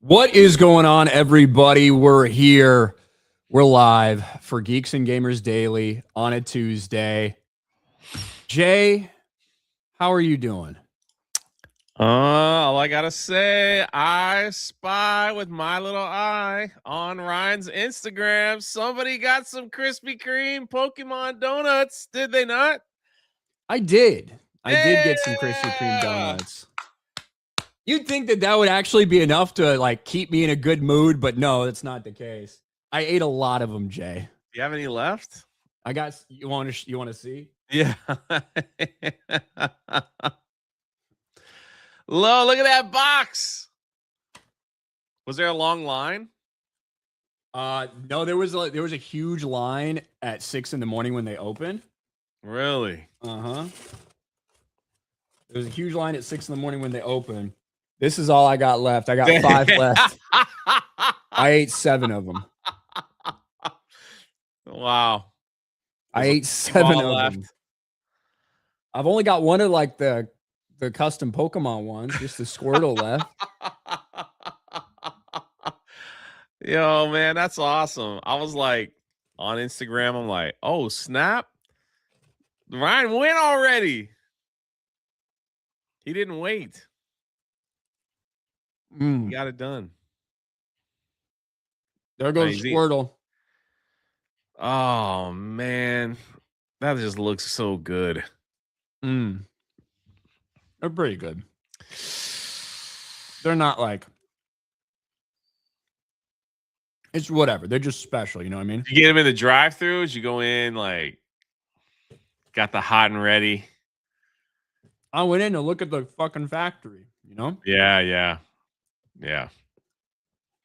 What is going on, everybody? We're here. We're live for Geeks and Gamers Daily on a Tuesday. Jay, how are you doing? All I gotta say, I spy with my little eye on Ryan's Instagram. Somebody got some Krispy Kreme Pokemon donuts, did they not? I did. I did get some Krispy Kreme donuts. You'd think that would actually be enough to like keep me in a good mood, but no, that's not the case. I ate a lot of them, Jay. Do you have any left? I got. You want to see? Yeah. Look at that box. Was there a long line? No, there was a huge line at 6 a.m. when they opened. Really? There was a huge line at 6 a.m. when they opened. This is all I got left. I got 5 left. I ate 7 of them. Wow. I ate 7 of them. I've only got one of like the custom Pokemon ones, just the Squirtle left. Yo, man, that's awesome. I was like on Instagram, I'm like, oh, snap. Ryan went already. He didn't wait. He got it done. There goes Squirtle. Oh, man. That just looks so good. They're pretty good. They're not like... It's whatever. They're just special, you know what I mean? You get them in the drive-thrus, you go in, like, got the hot and ready. I went in to look at the fucking factory, you know? Yeah.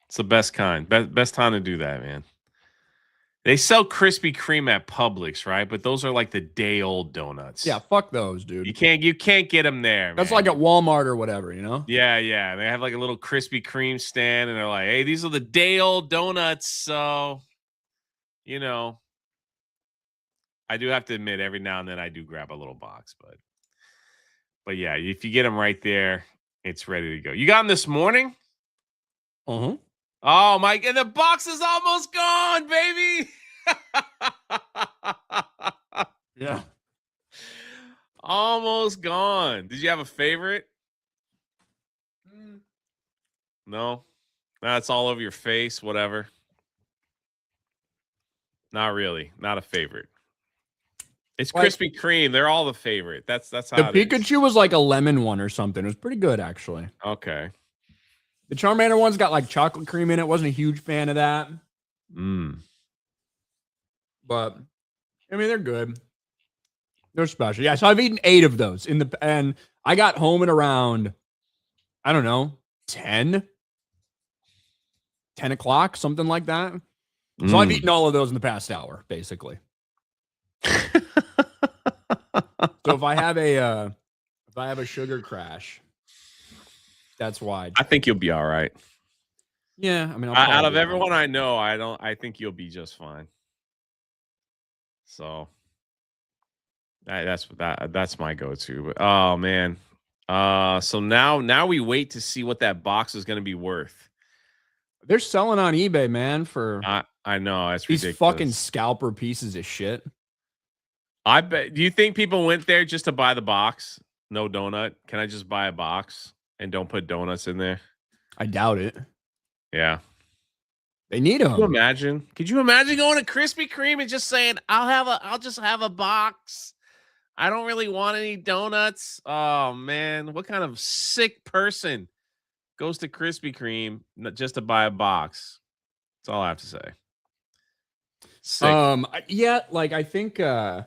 It's the best kind. Best time to do that, man. They sell Krispy Kreme at Publix, right? But those are like the day-old donuts. Yeah, fuck those, dude. You can't get them there, man. That's like at Walmart or whatever, you know? Yeah. They have like a little Krispy Kreme stand, and they're like, hey, these are the day-old donuts. So, you know, I do have to admit, every now and then I do grab a little box. But yeah, if you get them right there, it's ready to go. You got them this morning? Uh-huh. Oh, my, and the box is almost gone, baby. Yeah. Almost gone. Did you have a favorite? No? That's all over your face, whatever. Not really. Not a favorite. It's like, Krispy Kreme. They're all the favorite. That's how the Pikachu was like a lemon one or something. It was pretty good, actually. Okay. The Charmander one's got like chocolate cream in it. Wasn't a huge fan of that. But I mean, they're good. They're special. Yeah, so I've eaten 8 of those and I got home at around, I don't know, 10 o'clock, something like that. So I've eaten all of those in the past hour, basically. So if I have a sugar crash, that's why. I think you'll be all right. Yeah, I mean, out of everyone I know, I think you'll be just fine. So that's my go-to. Oh man. So now we wait to see what that box is going to be worth. They're selling on eBay, man, for I know, it's these ridiculous. Fucking scalper pieces of shit. I bet. Do you think people went there just to buy the box? No donut. Can I just buy a box and don't put donuts in there? I doubt it. Yeah. They need them. Could you imagine going to Krispy Kreme and just saying, I'll just have a box. I don't really want any donuts. Oh man, what kind of sick person goes to Krispy Kreme just to buy a box? That's all I have to say. Sick. Yeah, like I think I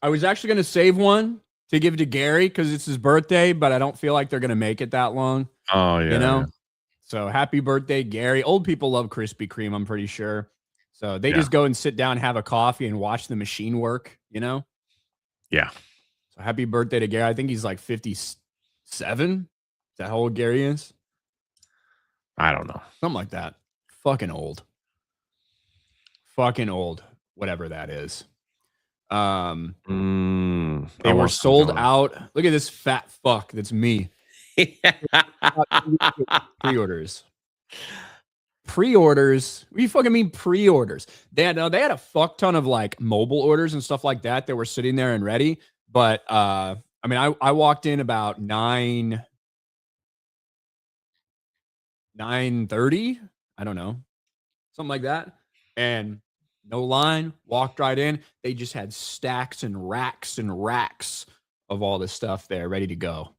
was actually going to save one to give to Gary because it's his birthday, but I don't feel like they're going to make it that long. Oh yeah. You know? So happy birthday, Gary. Old people love Krispy Kreme, I'm pretty sure. So they just go and sit down, have a coffee, and watch the machine work, you know? Yeah. So happy birthday to Gary. I think he's like 57. Is that how old Gary is? I don't know. Something like that. Fucking old. Whatever that is. They were sold out. Look at this fat fuck. That's me. Pre-orders. Pre-orders? What do you fucking mean pre-orders? They had a fuck ton of like mobile orders and stuff like that were sitting there and ready. But I mean, I walked in about 9:30. I don't know, something like that, and no line. Walked right in. They just had stacks and racks of all this stuff there, ready to go.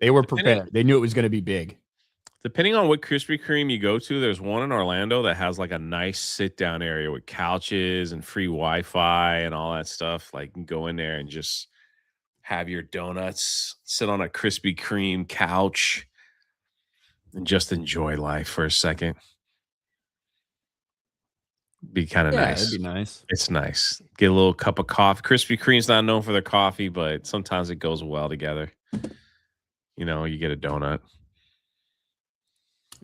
They were prepared. They knew it was going to be big. Depending on what Krispy Kreme you go to, there's one in Orlando that has like a nice sit down area with couches and free Wi-Fi and all that stuff. Like, you can go in there and just have your donuts, sit on a Krispy Kreme couch, and just enjoy life for a second. Be kind of nice. It'd be nice. It's nice. Get a little cup of coffee. Krispy Kreme's not known for their coffee, but sometimes it goes well together. You know, you get a donut.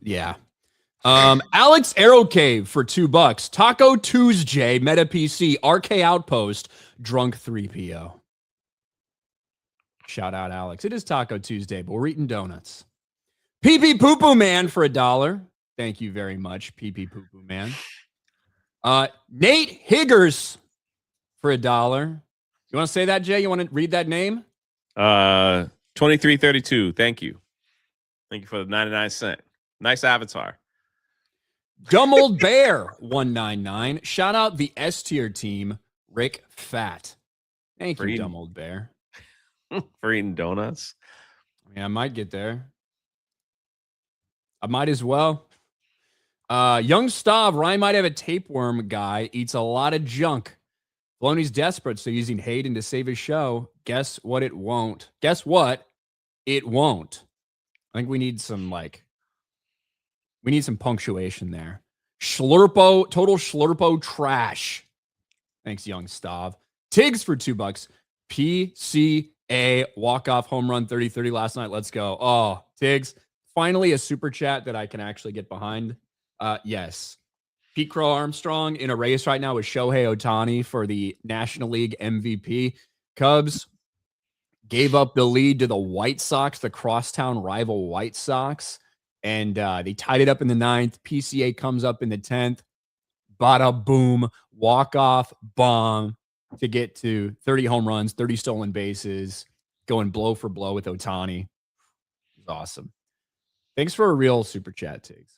Yeah. Alex Arrow Cave for $2. Taco Tuesday, Meta PC, RK Outpost, Drunk 3PO. Shout out, Alex. It is Taco Tuesday, but we're eating donuts. PP Poo Poo Man for $1. Thank you very much, PP Poo Poo Man. Nate Higgers for $1. You want to say that, Jay? You want to read that name? 2332. Thank you. Thank you for the 99¢. Nice avatar. Dumb Old Bear 199. Shout out the S tier team, Rick Fat. Thank you, Dumb Old Bear. For eating donuts. Yeah, I might get there. I might as well. Young Stav, Ryan might have a tapeworm guy, eats a lot of junk. Filoni's desperate, so using Hayden to save his show. Guess what? It won't. Guess what? It won't. I think we need some punctuation there. Total Schlurpo trash. Thanks, Young Stav. Tiggs for $2. PCA walk-off home run 30-30 last night. Let's go. Oh, Tiggs. Finally, a super chat that I can actually get behind. Yes. Pete Crow Armstrong in a race right now with Shohei Ohtani for the National League MVP. Cubs gave up the lead to the White Sox, the crosstown rival White Sox, and they tied it up in the 9th. PCA comes up in the 10th. Bada boom, walk-off bomb to get to 30 home runs, 30 stolen bases, going blow for blow with Ohtani. It's awesome. Thanks for a real super chat, Tiggs.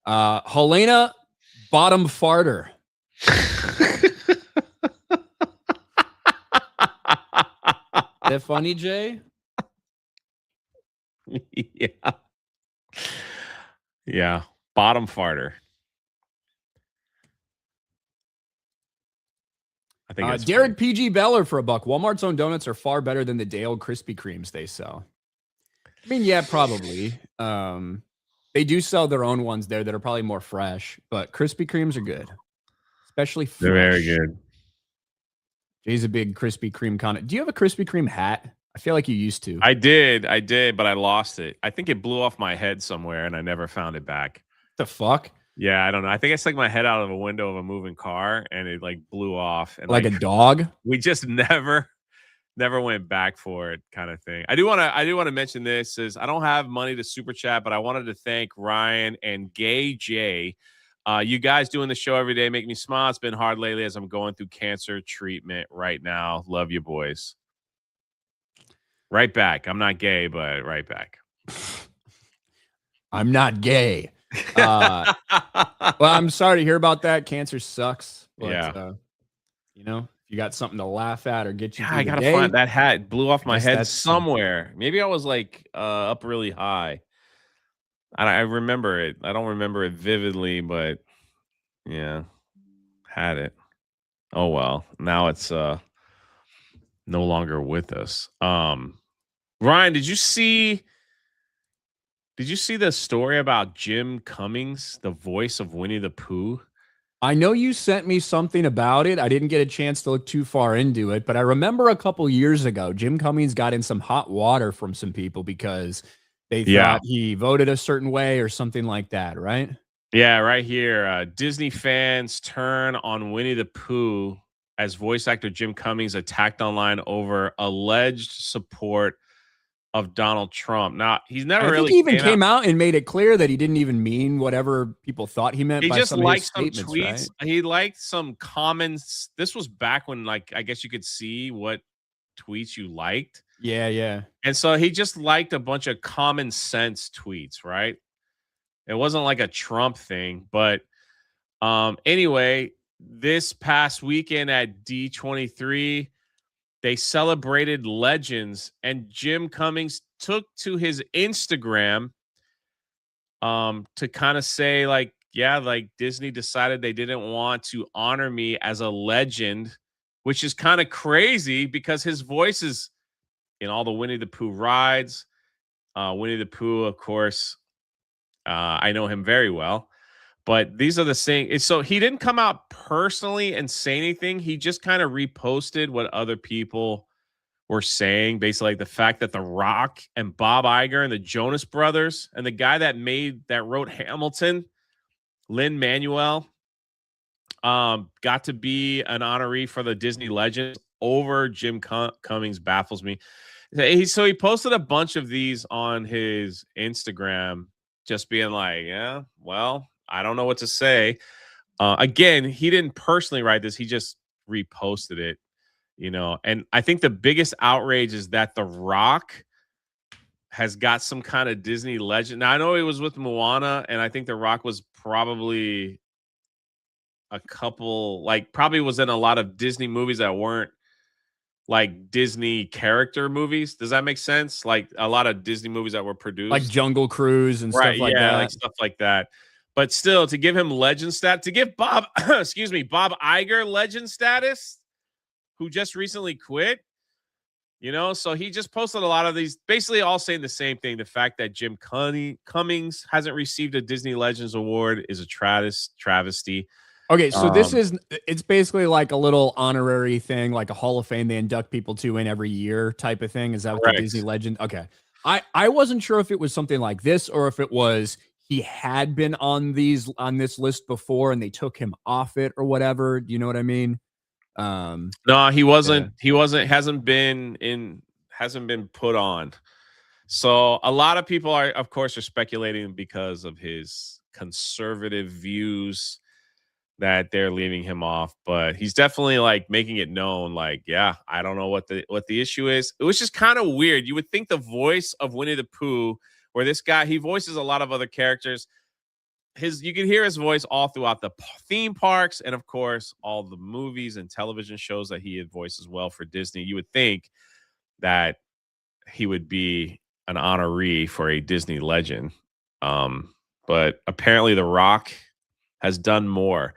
Helena Bottom Farter. Is that funny, Jay? Yeah. Yeah. Bottom farter. I think Derek PG Beller for $1. Walmart's own donuts are far better than the Dale Krispy Kremes they sell. I mean, yeah, probably. They do sell their own ones there that are probably more fresh, but Krispy Kremes are good, especially fresh. They're very good. Jay's a big Krispy Kreme con. Do you have a Krispy Kreme hat? I feel like you used to. I did, but I lost it. I think it blew off my head somewhere, and I never found it back. The fuck? Yeah, I don't know. I think I stuck my head out of a window of a moving car, and it like blew off. And like a dog? We just never went back for it, kind of thing. I do want to mention this is I don't have money to super chat, but I wanted to thank Ryan and Gay J. You guys doing the show every day make me smile. It's been hard lately as I'm going through cancer treatment right now. Love you, boys. Right back. I'm not gay, but right back. I'm not gay. Well, I'm sorry to hear about that. Cancer sucks. But, yeah. You know, if you got something to laugh at or get you through I the gotta day, find that hat. It blew off my head somewhere. Maybe I was like up really high. I remember it. I don't remember it vividly, but yeah, had it. Oh well. Now it's no longer with us. Ryan, did you see the story about Jim Cummings, the voice of Winnie the Pooh? I know you sent me something about it. I didn't get a chance to look too far into it, but I remember a couple years ago, Jim Cummings got in some hot water from some people because they thought he voted a certain way or something like that, right? Yeah, right here. Disney fans turn on Winnie the Pooh as voice actor Jim Cummings attacked online over alleged support of Donald Trump. Now, he's never I think really he even came out and made it clear that he didn't even mean whatever people thought he meant He by just some of his liked some statements, tweets. right? He liked some comments. This was back when, like, I guess you could see what tweets you liked. Yeah, yeah. And so he just liked a bunch of common sense tweets, right? It wasn't like a Trump thing, but anyway, this past weekend at D23, they celebrated legends, and Jim Cummings took to his Instagram to kind of say, like, yeah, like Disney decided they didn't want to honor me as a legend, which is kind of crazy because his voice is in all the Winnie the Pooh rides. Winnie the Pooh, of course, I know him very well. But these are the same. So he didn't come out personally and say anything. He just kind of reposted what other people were saying. Basically, like the fact that The Rock and Bob Iger and the Jonas Brothers and the guy that wrote Hamilton, Lin-Manuel, got to be an honoree for the Disney Legends over Jim Cummings baffles me. So he posted a bunch of these on his Instagram, just being like, yeah, well, I don't know what to say. Again, he didn't personally write this. He just reposted it, and I think the biggest outrage is that The Rock has got some kind of Disney legend. Now, I know he was with Moana, and I think The Rock was probably probably was in a lot of Disney movies that weren't like Disney character movies. Does that make sense? Like a lot of Disney movies that were produced, like Jungle Cruise and right? stuff like Yeah, that. like stuff like that. But still, to give him legend stat, to give Bob, excuse me, Bob Iger legend status, who just recently quit, so he just posted a lot of these, basically all saying the same thing. The fact that Jim Cummings hasn't received a Disney Legends Award is a travesty. Okay, so it's basically like a little honorary thing, like a Hall of Fame they induct people to in every year type of thing. Is that what the Disney Legend? Okay. I wasn't sure if it was something like this or if it was he had been on this list before and they took him off it or whatever. Do you know what I mean? No, he wasn't. Yeah. He wasn't. Hasn't been put on. So a lot of people are speculating because of his conservative views that they're leaving him off. But he's definitely like making it known. Like, yeah, I don't know what the issue is. It was just kind of weird. You would think the voice of Winnie the Pooh, where this guy, he voices a lot of other characters. You can hear his voice all throughout the theme parks and, of course, all the movies and television shows that he had voiced as well for Disney. You would think that he would be an honoree for a Disney legend. But apparently The Rock has done more.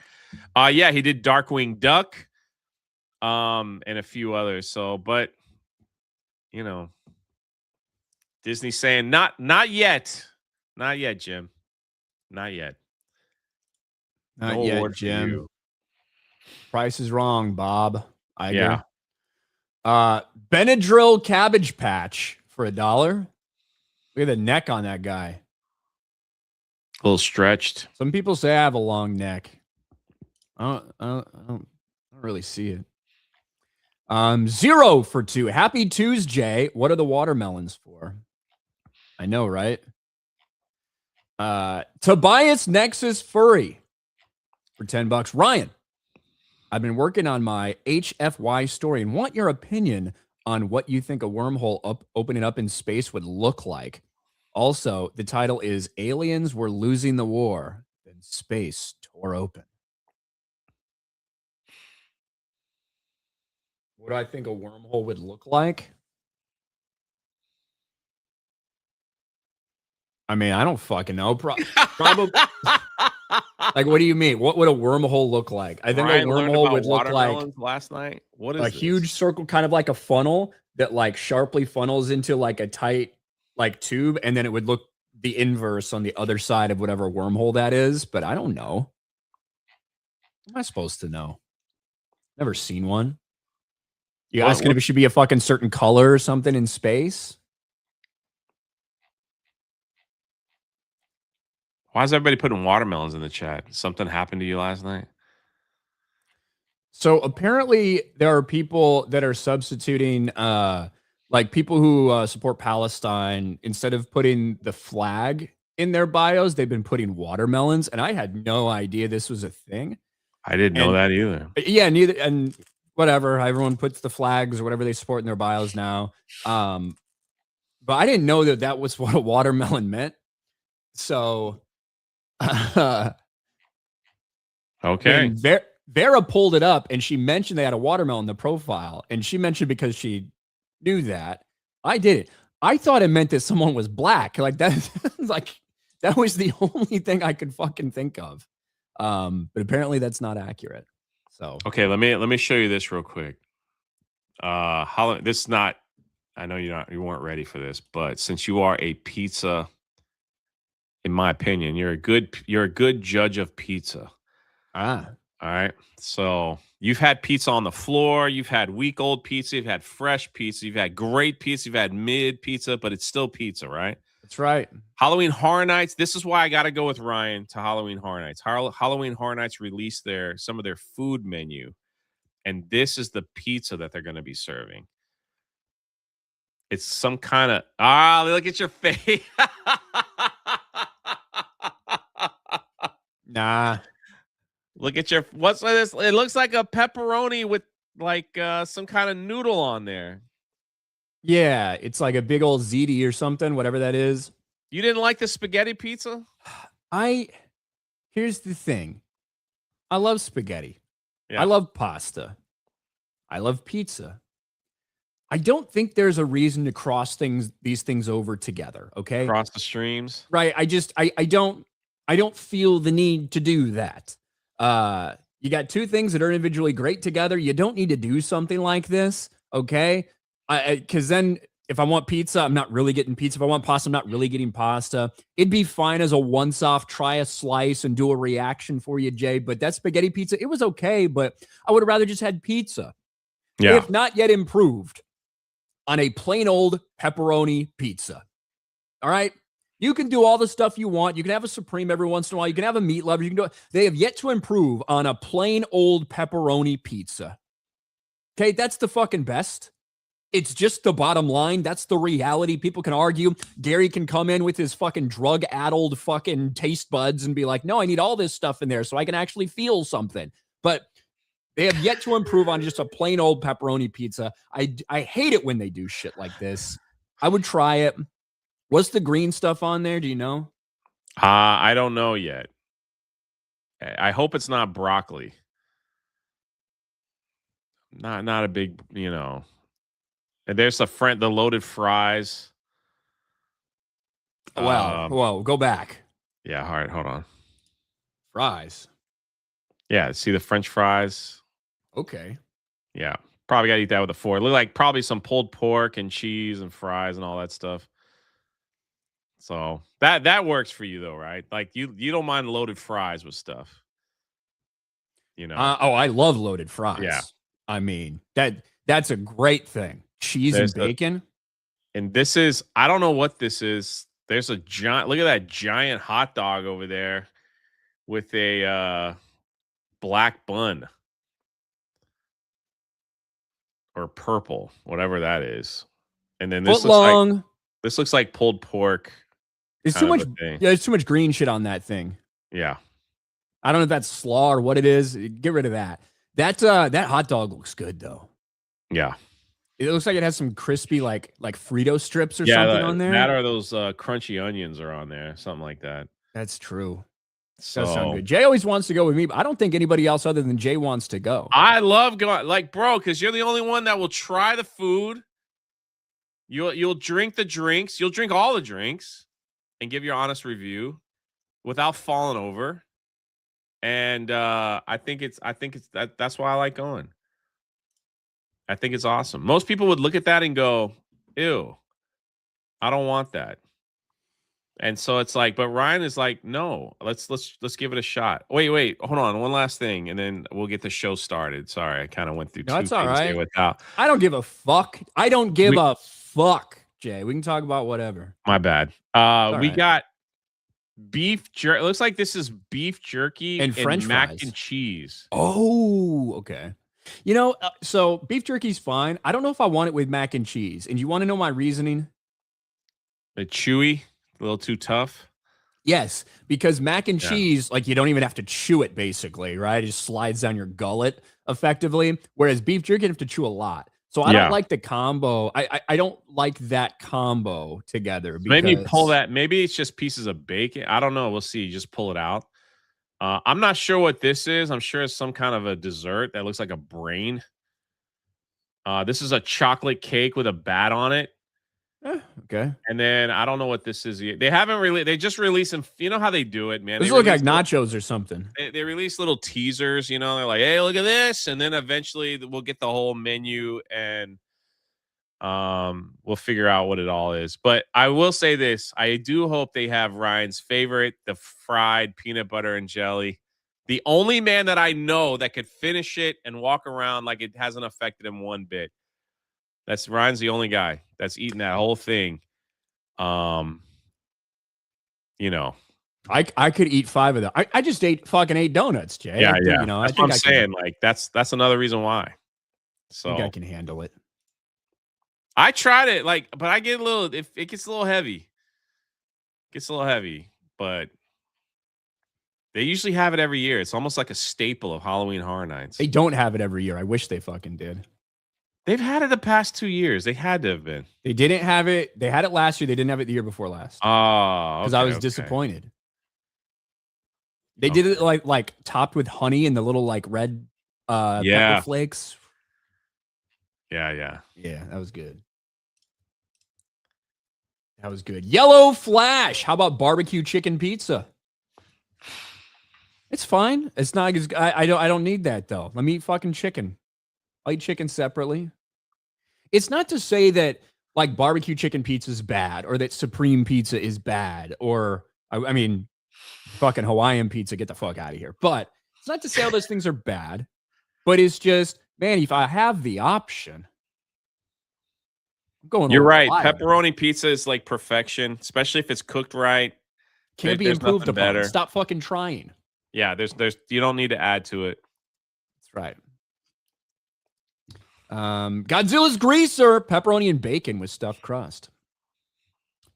Yeah, he did Darkwing Duck and a few others. So, but, Disney's saying not yet. Not yet, Jim. Not yet. Not no yet, Jim. Price is wrong, Bob. Yeah. Benadryl Cabbage Patch for $1. Look at the neck on that guy. A little stretched. Some people say I have a long neck. I don't really see it. 0 for 2. Happy Tuesday. What are the watermelons for? I know, right? Tobias Nexus Furry for $10. Ryan, I've been working on my HFY story and want your opinion on what you think a wormhole opening up in space would look like. Also, the title is Aliens Were Losing the War, then Space Tore Open. What do I think a wormhole would look like? I mean, I don't fucking know. Probably. Like, what do you mean? What would a wormhole look like? I think Ryan a wormhole would look like last night. What is a huge circle, kind of like a funnel that like sharply funnels into like a tight like tube, and then it would look the inverse on the other side of whatever wormhole that is. But I don't know. What am I supposed to know? Never seen one. You asking if it should be a fucking certain color or something in space? Why is everybody putting watermelons in the chat? Something happened to you last night? So apparently there are people that are substituting Like people who support Palestine, instead of putting the flag in their bios, they've been putting watermelons, and I had no idea this was a thing. I didn't know And that either. yeah, neither. And whatever, everyone puts the flags or whatever they support in their bios now. But I didn't know that was what a watermelon meant. So, okay. Vera pulled it up and she mentioned they had a watermelon in the profile, and she mentioned because she knew that. I didn't. I thought it meant that someone was black. Like that, like that was the only thing I could fucking think of. But apparently that's not accurate. So okay, let me show you this real quick. This is not. I know you weren't ready for this, but since you are a pizza, in my opinion, you're a good judge of pizza. all right. So you've had pizza on the floor, you've had week-old pizza, you've had fresh pizza, you've had great pizza, you've had mid pizza, but it's still pizza, right? That's right. Halloween Horror Nights. This is why I got to go with Ryan to Halloween Horror Nights. Halloween Horror Nights released some of their food menu, and this is the pizza that they're going to be serving. It's some kind of look at your face. Nah. Look at your what's this? It looks like a pepperoni with like some kind of noodle on there. Yeah, it's like a big old ziti or something, whatever that is. You didn't like the spaghetti pizza? Here's the thing. I love spaghetti. Yeah. I love pasta. I love pizza. I don't think there's a reason to cross these things over together. Okay. Cross the streams. Right. I don't feel the need to do that. You got two things that are individually great together. You don't need to do something like this. Okay. Because then if I want pizza, I'm not really getting pizza. If I want pasta, I'm not really getting pasta. It'd be fine as a once-off, try a slice and do a reaction for you, Jay. But that spaghetti pizza, it was okay, but I would have rather just had pizza. Yeah. If not yet improved on a plain old pepperoni pizza. All right. You can do all the stuff you want. You can have a Supreme every once in a while. You can have a meat lover. You can do it. They have yet to improve on a plain old pepperoni pizza. Okay. That's the fucking best. It's just the bottom line. That's the reality. People can argue. Gary can come in with his fucking drug-addled fucking taste buds and be like, no, I need all this stuff in there so I can actually feel something. But they have yet to improve on just a plain old pepperoni pizza. I hate it when they do shit like this. I would try it. What's the green stuff on there? Do you know? I don't know yet. I hope it's not broccoli. Not a big, And there's the loaded fries. Wow. Whoa, go back. Yeah, all right, hold on. Fries. Yeah, see the French fries? Okay. Yeah, probably got to eat that with a fork. Look like probably some pulled pork and cheese and fries and all that stuff. So that works for you though, right? Like you don't mind loaded fries with stuff. I love loaded fries. Yeah. I mean, that's a great thing. Cheese and bacon. And this is, I don't know what this is. There's a giant, look at that giant hot dog over there with a black bun. Or purple, whatever that is. And then this looks like pulled pork. It's too much. Yeah, there's too much green shit on that thing. Yeah. I don't know if that's slaw or what it is. Get rid of that. That hot dog looks good though. Yeah. It looks like it has some crispy like Frito strips or something on there. That or those crunchy onions are on there, something like that. That's true. So, that sounds good. Jay always wants to go with me, but I don't think anybody else other than Jay wants to go. I love going, like, bro, because you're the only one that will try the food. You'll drink the drinks. You'll drink all the drinks and give your honest review without falling over. And I think that's why I like going. I think it's awesome. Most people would look at that and go, ew, I don't want that. And so it's like, but Ryan is like, no, let's give it a shot. Wait, hold on, one last thing, and then we'll get the show started. Sorry, I kind of went through two things here without. I don't give a fuck. I don't give a fuck, Jay. We can talk about whatever. My bad. We got beef jerky. It looks like this is beef jerky and French mac fries and cheese. Oh, okay. You know, so beef jerky's fine. I don't know if I want it with mac and cheese. And you want to know my reasoning? It's chewy, a little too tough. Yes, because mac and cheese, like you don't even have to chew it basically, right? It just slides down your gullet effectively. Whereas beef jerky, you have to chew a lot. So I don't like the combo. I don't like that combo together. Because maybe you pull that. Maybe it's just pieces of bacon. I don't know. We'll see. You just pull it out. I'm not sure what this is. I'm sure it's some kind of a dessert that looks like a brain. This is a chocolate cake with a bat on it. Okay. And then I don't know what this is. They haven't really. They just released them. You know how they do it, man. These look like nachos or something. They release little teasers. You know, they're like, "Hey, look at this," and then eventually we'll get the whole menu and we'll figure out what it all is. But I will say this: I do hope they have Ryan's favorite, the fried peanut butter and jelly. The only man that I know that could finish it and walk around like it hasn't affected him one bit. That's Ryan's the only guy that's eating that whole thing. You know, I could eat 5 of them. I just ate fucking 8 donuts, Jay. Yeah. You know, that's what I'm saying. Like that's another reason why. So I think I can handle it. I tried it, but I get a little. If it gets a little heavy, but they usually have it every year. It's almost like a staple of Halloween Horror Nights. They don't have it every year. I wish they fucking did. They've had it the past 2 years. They had to have been. They didn't have it. They had it last year. They didn't have it the year before last. Oh, because I was disappointed. They did it like topped with honey and the little like red pepper flakes. Yeah. That was good. That was good. Yellow Flash. How about barbecue chicken pizza? It's fine. It's not as I don't need that though. Let me eat fucking chicken. I'll eat chicken separately. It's not to say that like barbecue chicken pizza is bad or that supreme pizza is bad or I mean fucking Hawaiian pizza, get the fuck out of here. But it's not to say all those things are bad, but it's just, man, if I have the option, I'm going. You're right. Pepperoni pizza is like perfection, especially if it's cooked right. Can't be improved upon. Better. Stop fucking trying. Yeah, there's you don't need to add to it. That's right. Godzilla's greaser, pepperoni and bacon with stuffed crust.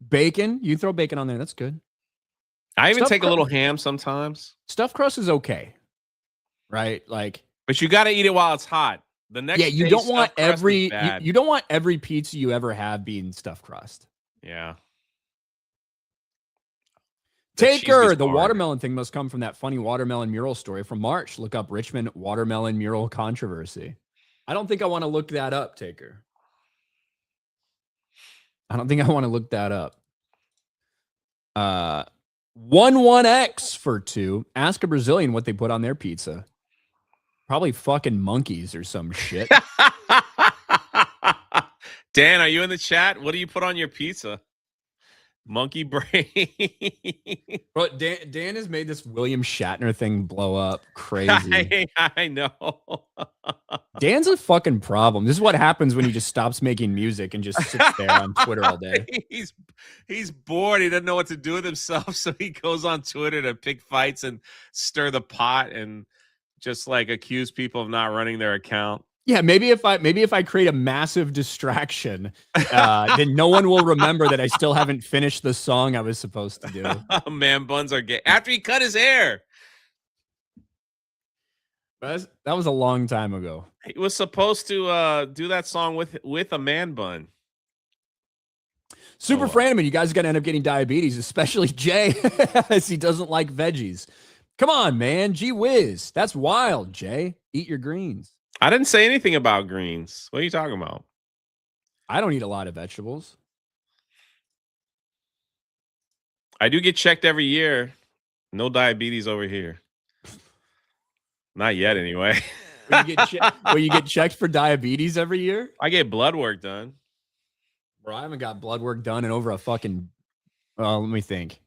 Bacon, you throw bacon on there. That's good. I even take a little ham sometimes. Stuffed crust is okay, right? Like, but you got to eat it while it's hot. The next, you don't want you don't want every pizza you ever have being stuffed crust. Yeah. Taker, the watermelon thing must come from that funny watermelon mural story from March. Look up Richmond watermelon mural controversy. I don't think I want to look that up, Taker. I don't think I want to look that up. 1-1X for 2. Ask a Brazilian what they put on their pizza. Probably fucking monkeys or some shit. Dan, are you in the chat? What do you put on your pizza? Monkey brain. Bro, Dan has made this William Shatner thing blow up crazy. I know. Dan's a fucking problem. This is what happens when he just stops making music and just sits there on Twitter all day. He's bored. He doesn't know what to do with himself, so he goes on Twitter to pick fights and stir the pot and just like accuse people of not running their account. Yeah, maybe if I create a massive distraction, then no one will remember that I still haven't finished the song I was supposed to do. Man buns are gay. After he cut his hair. That was a long time ago. He was supposed to do that song with a man bun. Super Franman, you guys are going to end up getting diabetes, especially Jay, as he doesn't like veggies. Come on, man. Gee whiz. That's wild, Jay. Eat your greens. I didn't say anything about greens. What are you talking about? I don't eat a lot of vegetables. I do get checked every year. No diabetes over here. Not yet, anyway. Will you get checked for diabetes every year? I get blood work done. Bro, I haven't got blood work done in over a fucking... let me think.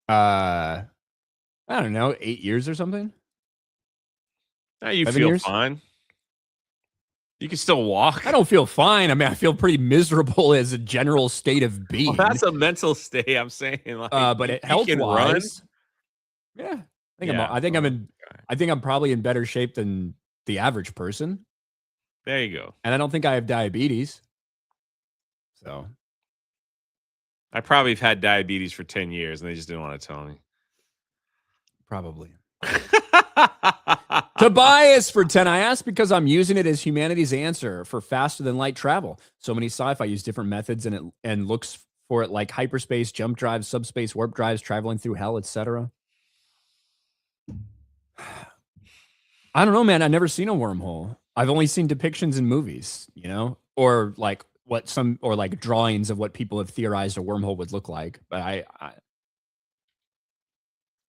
I don't know, 8 years or something? Now you feel fine. You can still walk. I don't feel fine. I mean, I feel pretty miserable as a general state of being. Well, that's a mental state. I'm saying, but health-wise, yeah, I think I'm in I think I'm probably in better shape than the average person. There you go. And I don't think I have diabetes. So I probably have had diabetes for 10 years and they just didn't want to tell me. Probably. Tobias for 10. I asked because I'm using it as humanity's answer for faster than light travel. So many sci-fi use different methods and looks for it like hyperspace, jump drives, subspace, warp drives, traveling through hell, etc. I don't know, man. I've never seen a wormhole. I've only seen depictions in movies, or like like drawings of what people have theorized a wormhole would look like. But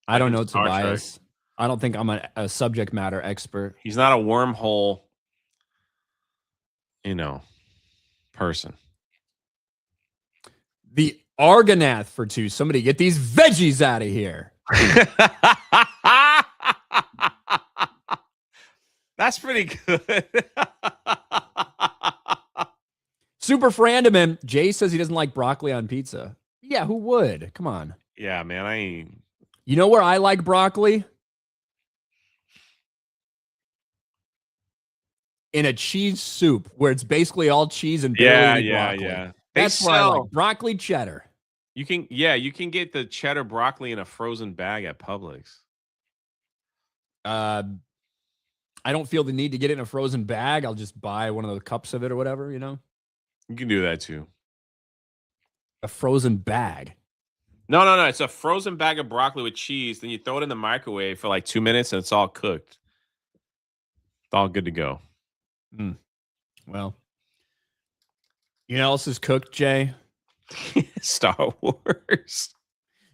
I don't know, Tobias. I don't think I'm a subject matter expert. He's not a wormhole, person. The Argonath for 2. Somebody get these veggies out of here. That's pretty good. Super Frandaman. Jay says he doesn't like broccoli on pizza. Yeah, who would? Come on. Yeah, man. I ain't. You know where I like broccoli? In a cheese soup where it's basically all cheese and barely broccoli. Yeah. That's why I like broccoli cheddar. You can get the cheddar broccoli in a frozen bag at Publix. I don't feel the need to get it in a frozen bag. I'll just buy one of the cups of it or whatever, You can do that too. A frozen bag. No. It's a frozen bag of broccoli with cheese. Then you throw it in the microwave for like 2 minutes and it's all cooked. It's all good to go. Well, you know what else is cooked, Jay? Star Wars.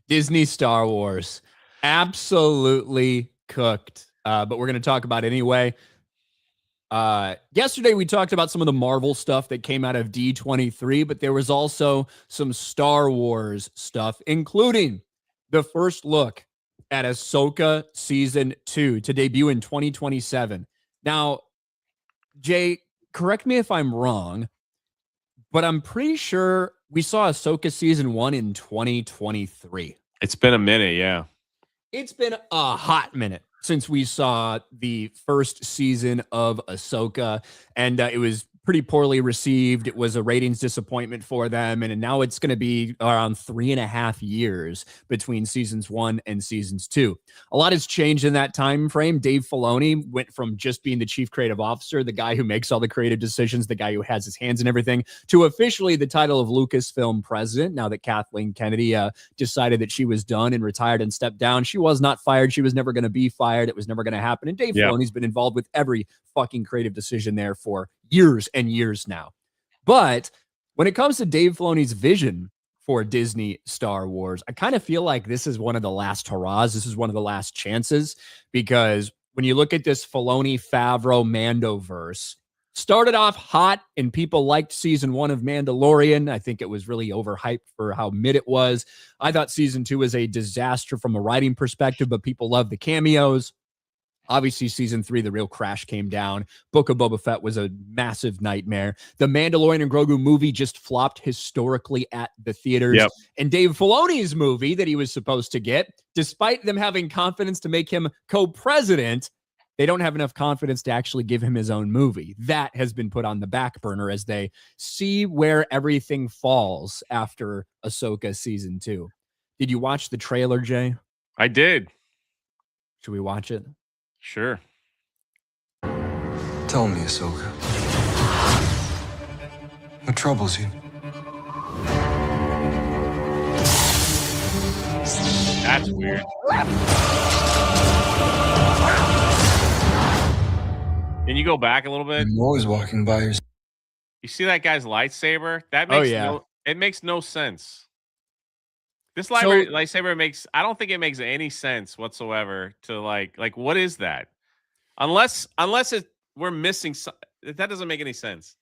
Disney Star Wars. Absolutely cooked. But we're going to talk about it anyway. Yesterday, we talked about some of the Marvel stuff that came out of D23, but there was also some Star Wars stuff, including the first look at Ahsoka Season 2 to debut in 2027. Now, Jay, correct me if I'm wrong, but I'm pretty sure we saw Ahsoka Season 1 in 2023. It's been a minute, yeah. It's been a hot minute since we saw the first season of Ahsoka, and it was pretty poorly received. It was a ratings disappointment for them, and now it's going to be around 3.5 years between seasons 1 and seasons 2. A lot has changed in that time frame. Dave Filoni went from just being the chief creative officer, the guy who makes all the creative decisions, the guy who has his hands in everything, to officially the title of Lucasfilm president. Now that Kathleen Kennedy decided that she was done and retired and stepped down, she was not fired. She was never going to be fired. It was never going to happen. And Dave Filoni's been involved with every fucking creative decision there for years and years now. But when it comes to Dave Filoni's vision for Disney Star Wars, I kind of feel like this is one of the last hurrahs. This is one of the last chances, because when you look at this Filoni, Favreau, Mandoverse, started off hot and people liked season 1 of Mandalorian. I think it was really overhyped for how mid it was. I thought season 2 was a disaster from a writing perspective, but people loved the cameos. Obviously, season 3, the real crash came down. Book of Boba Fett was a massive nightmare. The Mandalorian and Grogu movie just flopped historically at the theaters. Yep. And Dave Filoni's movie that he was supposed to get, despite them having confidence to make him co-president, they don't have enough confidence to actually give him his own movie. That has been put on the back burner as they see where everything falls after Ahsoka season 2. Did you watch the trailer, Jay? I did. Should we watch it? Sure. Tell me, Ahsoka. What troubles you? That's weird. Can you go back a little bit? I'm always walking by your... You see that guy's lightsaber? That makes it makes no sense. This lightsaber makes, I don't think it makes any sense whatsoever to like what is that? Unless we're missing, that doesn't make any sense.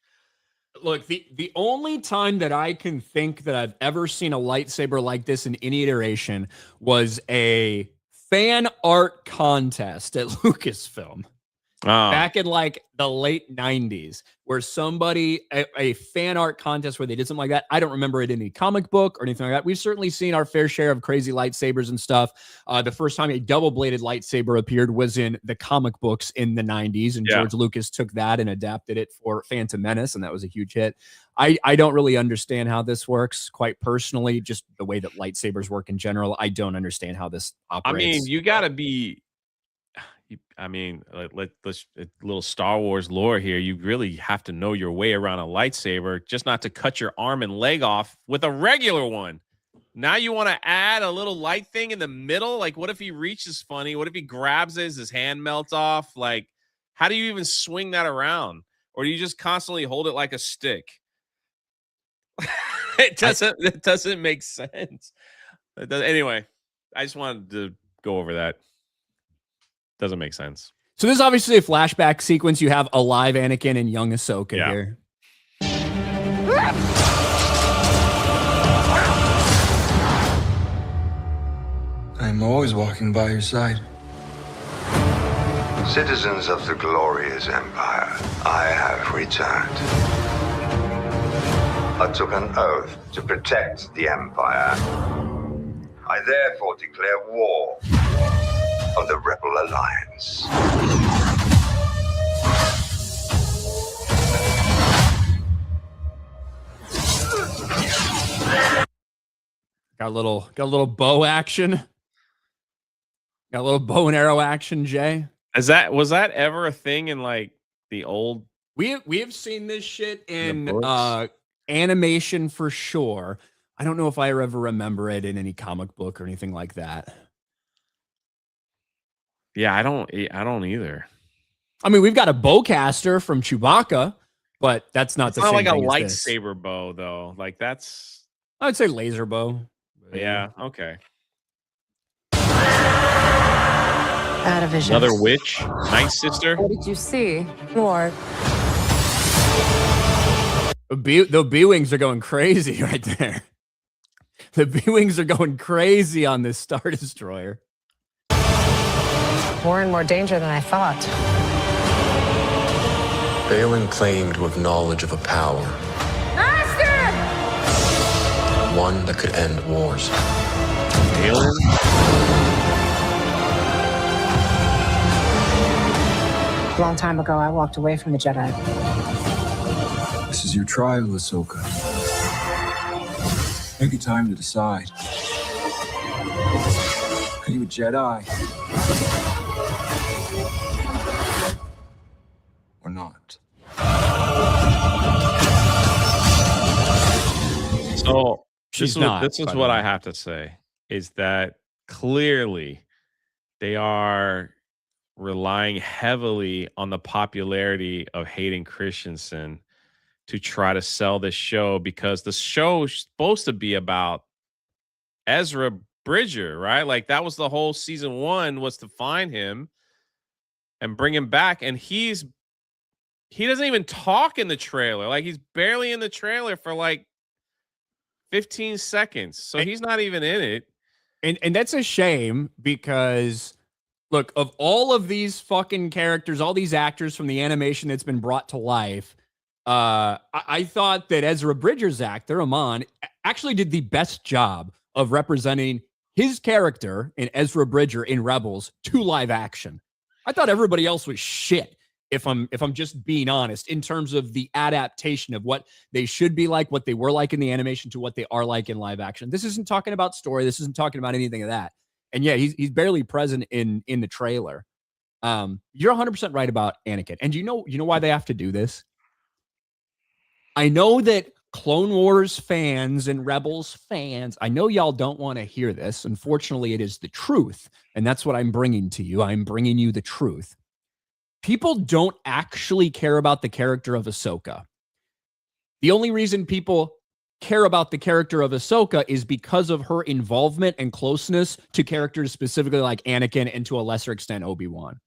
Look, the only time that I can think that I've ever seen a lightsaber like this in any iteration was a fan art contest at Lucasfilm. back in like the late 90s, where somebody, a fan art contest where they did something like that. I don't remember it in any comic book or anything like that. We've certainly seen our fair share of crazy lightsabers and stuff. The first time a double-bladed lightsaber appeared was in the comic books in the 90s, and George Lucas took that and adapted it for Phantom Menace, and that was a huge hit. I don't really understand how this works, quite personally, just the way that lightsabers work in general. I don't understand how this operates. I mean, you got to be... I mean, let's a little Star Wars lore here. You really have to know your way around a lightsaber, just not to cut your arm and leg off with a regular one. Now you want to add a little light thing in the middle? Like, what if he reaches funny? What if he grabs it, his hand melts off? Like, how do you even swing that around? Or do you just constantly hold it like a stick? It doesn't make sense. Anyway, I just wanted to go over that. Doesn't make sense. So this is obviously a flashback sequence. You have a live Anakin and young Ahsoka here. I'm always walking by your side. Citizens of the glorious Empire, I have returned. I took an oath to protect the Empire. I therefore declare war on the Rebel Alliance. Got a little bow action. Got a little bow and arrow action, Jay. Was that ever a thing in like the old? We have seen this shit in animation for sure. I don't know if I ever remember it in any comic book or anything like that. Yeah, I don't either. I mean, we've got a bowcaster from Chewbacca, but that's not the same like a thing as lightsaber bow, though. Like that's... I would say laser bow. Yeah, okay. Out of vision. Another witch? Night sister? What did you see? More. The B-Wings are going crazy right there. The B-Wings are going crazy on this Star Destroyer. More and more danger than I thought. Balin claimed to have knowledge of a power. Master! One that could end wars. Balin? A long time ago, I walked away from the Jedi. This is your trial, Ahsoka. Take your time to decide. Are you a Jedi? Or not? So She's this not, is what I have to say, is that clearly they are relying heavily on the popularity of Hayden Christensen to try to sell this show, because the show is supposed to be about Ezra Bridger, right? Like that was the whole season 1, was to find him and bring him back. And he doesn't even talk in the trailer. Like he's barely in the trailer for like 15 seconds. So he's not even in it. And that's a shame, because look, of all of these fucking characters, all these actors from the animation that's been brought to life, I thought that Ezra Bridger's actor, Amon, actually did the best job of representing his character in Ezra Bridger in Rebels to live action. I thought everybody else was shit, if I'm just being honest, in terms of the adaptation of what they should be like, what they were like in the animation, to what they are like in live action. This isn't talking about story. This isn't talking about anything of that. And yeah, he's barely present in the trailer. You're 100% right about Anakin. And you know why they have to do this? I know that Clone Wars fans and Rebels fans, I know y'all don't want to hear this. Unfortunately, it is the truth. And that's what I'm bringing to you. I'm bringing you the truth. People don't actually care about the character of Ahsoka. The only reason people care about the character of Ahsoka is because of her involvement and closeness to characters specifically like Anakin and to a lesser extent Obi-Wan.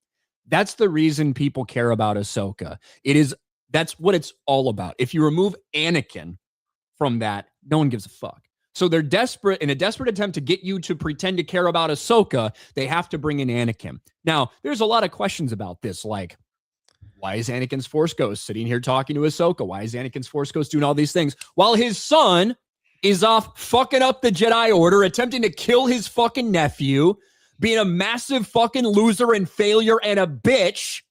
That's the reason people care about Ahsoka. That's what it's all about. If you remove Anakin from that, no one gives a fuck. So they're desperate, in a desperate attempt to get you to pretend to care about Ahsoka, they have to bring in Anakin. Now, there's a lot of questions about this, like, Why is Anakin's Force Ghost sitting here talking to Ahsoka? Why is Anakin's Force Ghost doing all these things while his son is off fucking up the Jedi Order, attempting to kill his fucking nephew, being a massive fucking loser and failure and a bitch?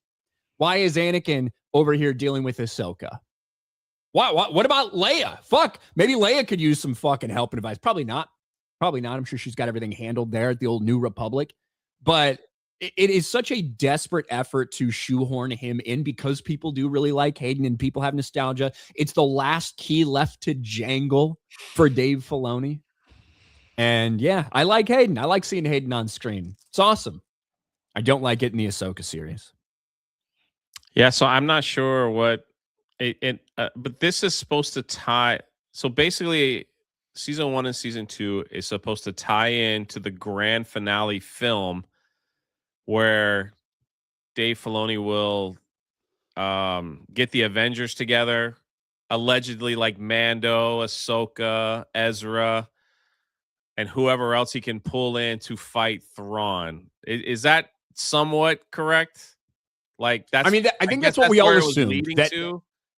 Why is Anakin over here dealing with Ahsoka? What about Leia? Fuck, maybe Leia could use some fucking help and advice. Probably not. I'm sure she's got everything handled there at the old New Republic. But it is such a desperate effort to shoehorn him in because people do really like Hayden and people have nostalgia. It's the last key left to jangle for Dave Filoni. And yeah, I like Hayden. I like seeing Hayden on screen. It's awesome. I don't like it in the Ahsoka series. Yeah, so I'm not sure what but this is supposed to tie. So basically, season 1 and season 2 is supposed to tie in to the grand finale film where Dave Filoni will get the Avengers together, allegedly like Mando, Ahsoka, Ezra, and whoever else he can pull in to fight Thrawn. Is that somewhat correct? Like that's. I mean, I think that's what we all assumed,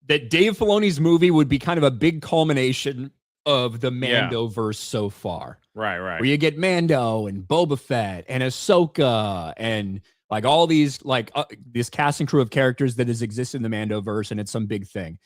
that Dave Filoni's movie would be kind of a big culmination of the Mando-verse so far. Right. Where you get Mando and Boba Fett and Ahsoka and like all these, like this cast and crew of characters that has existed in the Mando-verse, and it's some big thing.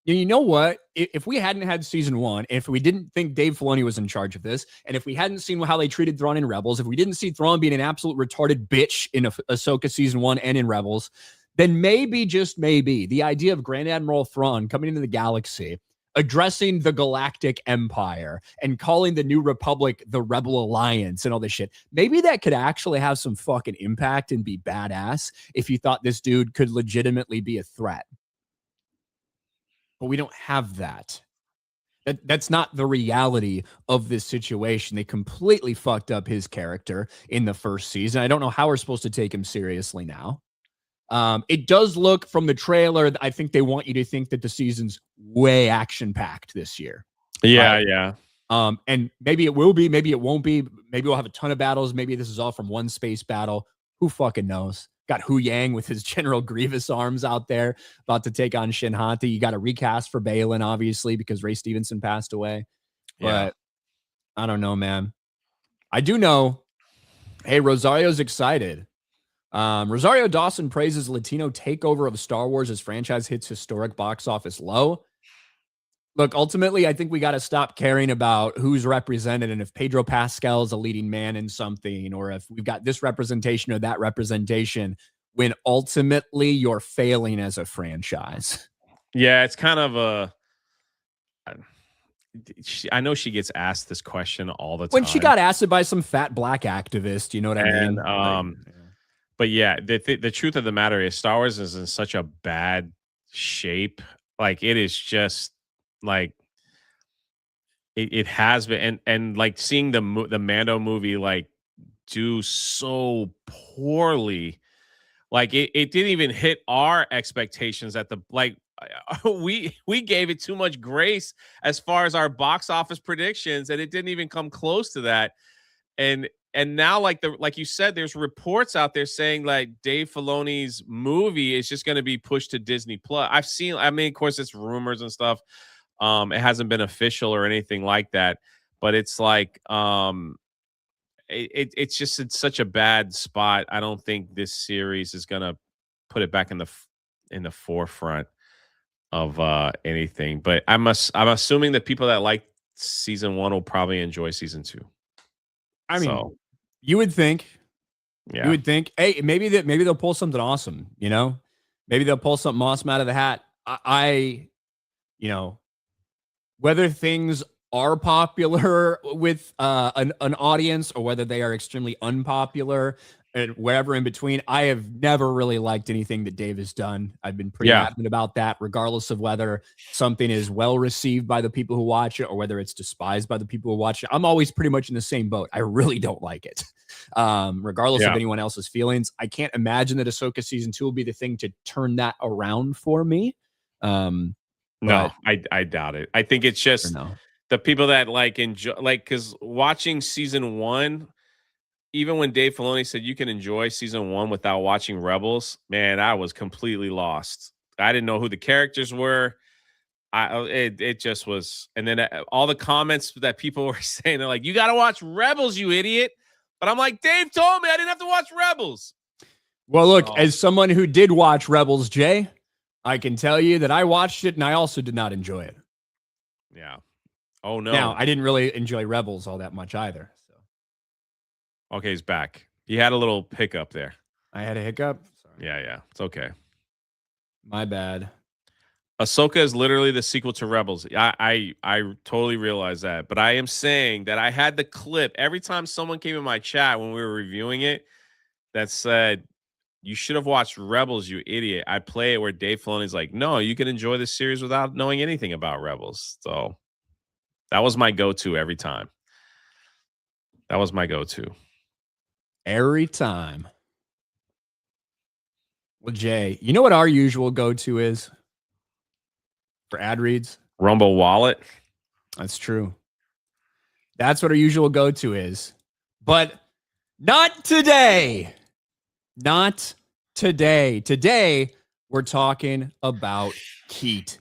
You know what? If we hadn't had season 1, if we didn't think Dave Filoni was in charge of this, and if we hadn't seen how they treated Thrawn in Rebels, if we didn't see Thrawn being an absolute retarded bitch in Ahsoka season 1 and in Rebels, then maybe, just maybe, the idea of Grand Admiral Thrawn coming into the galaxy, addressing the Galactic Empire, and calling the New Republic the Rebel Alliance and all this shit, maybe that could actually have some fucking impact and be badass if you thought this dude could legitimately be a threat. But we don't have that. That's not the reality of this situation. They completely fucked up his character in the first season. I don't know how we're supposed to take him seriously now. It does look from the trailer, I think they want you to think that the season's way action-packed this year. Yeah, right? yeah. And maybe it will be, maybe it won't be. Maybe we'll have a ton of battles. Maybe this is all from one space battle. Who fucking knows? Got Hu Yang with his General Grievous arms out there about to take on Shin Hati. You got a recast for Balin, obviously, because Ray Stevenson passed away. But I don't know, man. I do know, hey, Rosario's excited. Rosario Dawson praises Latino takeover of Star Wars as franchise hits historic box office low. Look, ultimately, I think we got to stop caring about who's represented and if Pedro Pascal is a leading man in something, or if we've got this representation or that representation, when ultimately you're failing as a franchise. Yeah, it's kind of I know she gets asked this question all the time. When she got asked it by some fat black activist, you know what I mean? But yeah, the truth of the matter is Star Wars is in such a bad shape. Like it is just like it has been, and like seeing the Mando movie like do so poorly, like it didn't even hit our expectations at the like. We gave it too much grace as far as our box office predictions, and it didn't even come close to that. And now, like you said, there's reports out there saying like Dave Filoni's movie is just going to be pushed to Disney Plus. I mean, of course, it's rumors and stuff. It hasn't been official or anything like that, but it's like it's just in such a bad spot. I don't think this series is going to put it back in the forefront of anything. But I'm assuming that people that like season 1 will probably enjoy season 2. I mean, you would think, hey, maybe they'll pull something awesome, you know, maybe they'll pull something awesome out of the hat. You know, whether things are popular with an audience or whether they are extremely unpopular and wherever in between, I have never really liked anything that Dave has done. I've been pretty adamant about that, regardless of whether something is well received by the people who watch it or whether it's despised by the people who watch it. I'm always pretty much in the same boat. I really don't like it, regardless of anyone else's feelings. I can't imagine that Ahsoka season 2 will be the thing to turn that around for me. No, I doubt it. I think it's just the people that like enjoy, like, because watching season 1, even when Dave Filoni said you can enjoy season 1 without watching Rebels, man, I was completely lost. I didn't know who the characters were. It just was. And then all the comments that people were saying, they're like, you got to watch Rebels, you idiot. But I'm like, Dave told me I didn't have to watch Rebels. Well, look, as someone who did watch Rebels, Jay, I can tell you that I watched it and I also did not enjoy it. Yeah. Oh, no. Now, I didn't really enjoy Rebels all that much either. So. Okay, he's back. He had a little hiccup there. I had a hiccup? Sorry. Yeah. It's okay. My bad. Ahsoka is literally the sequel to Rebels. I totally realize that. But I am saying that I had the clip every time someone came in my chat when we were reviewing it that said, you should have watched Rebels, you idiot. I play it where Dave Filoni's like, no, you can enjoy this series without knowing anything about Rebels. So that was my go-to every time. That was my go-to. Every time. Well, Jay, you know what our usual go-to is for ad reads? Rumble Wallet. That's true. That's what our usual go-to is. But not today. Not today. Today, we're talking about Keat.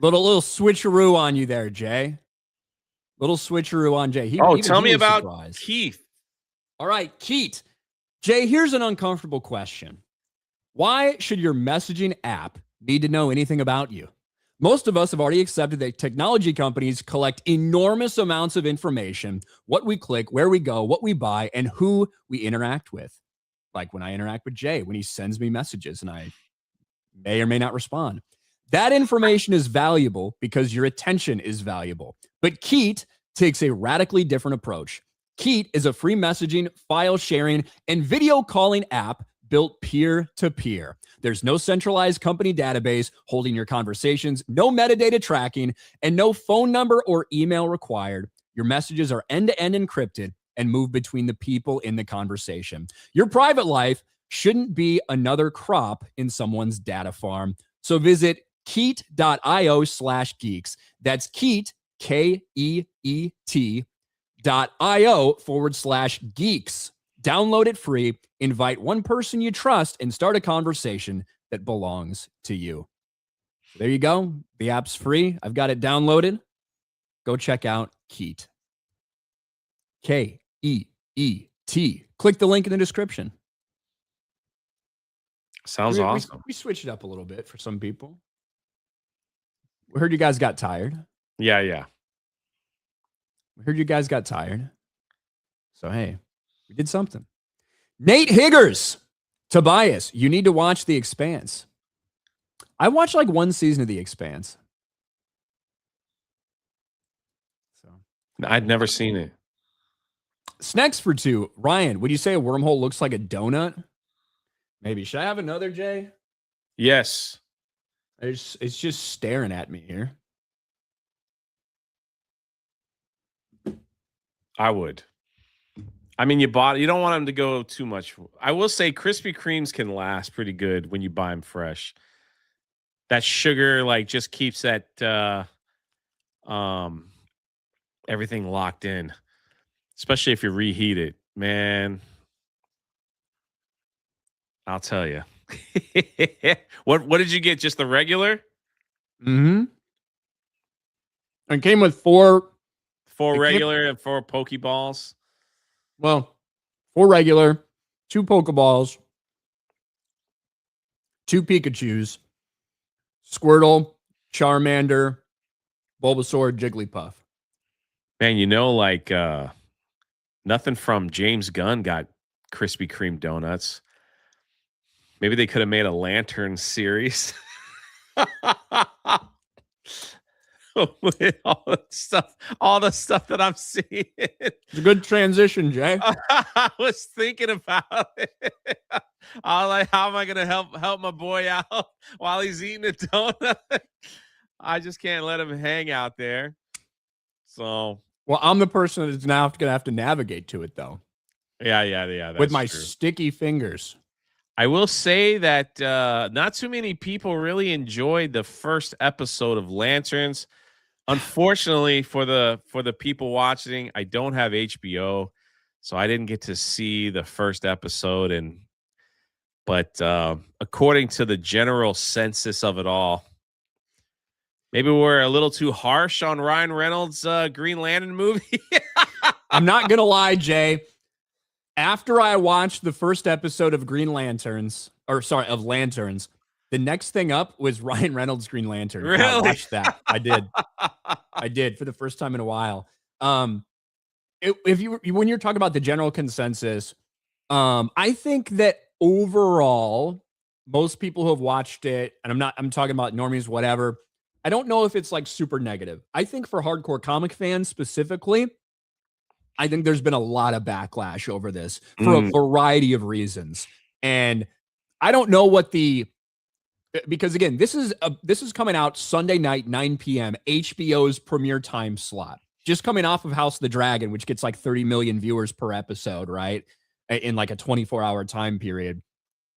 Little switcheroo on you there, Jay. Little switcheroo on Jay. Tell me about Keith. All right, Keat. Jay, here's an uncomfortable question. Why should your messaging app need to know anything about you? Most of us have already accepted that technology companies collect enormous amounts of information, what we click, where we go, what we buy, and who we interact with. Like when I interact with Jay, when he sends me messages and I may or may not respond. That information is valuable because your attention is valuable. But Keat takes a radically different approach. Keat is a free messaging, file sharing, and video calling app built peer-to-peer. There's no centralized company database holding your conversations, no metadata tracking, and no phone number or email required. Your messages are end-to-end encrypted and move between the people in the conversation. Your private life shouldn't be another crop in someone's data farm. So visit Keat.io/geeks. That's Keat, KEET.io/geeks. Download it free, invite one person you trust, and start a conversation that belongs to you. There you go. The app's free. I've got it downloaded. Go check out Keat. KEET. Click the link in the description. Sounds awesome. We switched it up a little bit for some people. We heard you guys got tired. Yeah. We heard you guys got tired. So, hey, we did something. Nate Higgers. Tobias, you need to watch The Expanse. I watched like one season of The Expanse. So I'd never seen it. Snacks for two. Ryan, would you say a wormhole looks like a donut? Maybe. Should I have another, Jay? Yes. It's just staring at me here. I would. I mean, you don't want them to go too much. I will say Krispy Kremes can last pretty good when you buy them fresh. That sugar just keeps that everything locked in. Especially if you reheat it, man. I'll tell you. What did you get? Just the regular? Mm-hmm. It came with four regular and 4 Pokeballs. Well, 4 regular, 2 Pokeballs, 2 Pikachus, Squirtle, Charmander, Bulbasaur, Jigglypuff. Man, nothing from James Gunn got Krispy Kreme donuts. Maybe they could have made a Lantern series. With all the stuff that I'm seeing. It's a good transition, Jay. I was thinking about it. I was like, how am I going to help my boy out while he's eating a donut? I just can't let him hang out there. So, well, I'm the person that's now going to have to navigate to it, though. Yeah. With my sticky fingers. I will say that not too many people really enjoyed the first episode of Lanterns. Unfortunately, for the people watching, I don't have HBO, So I didn't get to see the first episode, but according to the general census of it all, maybe we're a little too harsh on Ryan Reynolds' Green Lantern movie. I'm not gonna lie, Jay. After I watched the first episode of Lanterns, the next thing up was Ryan Reynolds' Green Lantern. Really? I watched that. I did. I did for the first time in a while. When you're talking about the general consensus, I think that overall, most people who have watched it, and I'm talking about normies, whatever. I don't know if it's like super negative. I think for hardcore comic fans specifically, I think there's been a lot of backlash over this for a variety of reasons. And I don't know because again, this is coming out Sunday night, 9 p.m., HBO's premiere time slot, just coming off of House of the Dragon, which gets like 30 million viewers per episode, right? In like a 24-hour time period.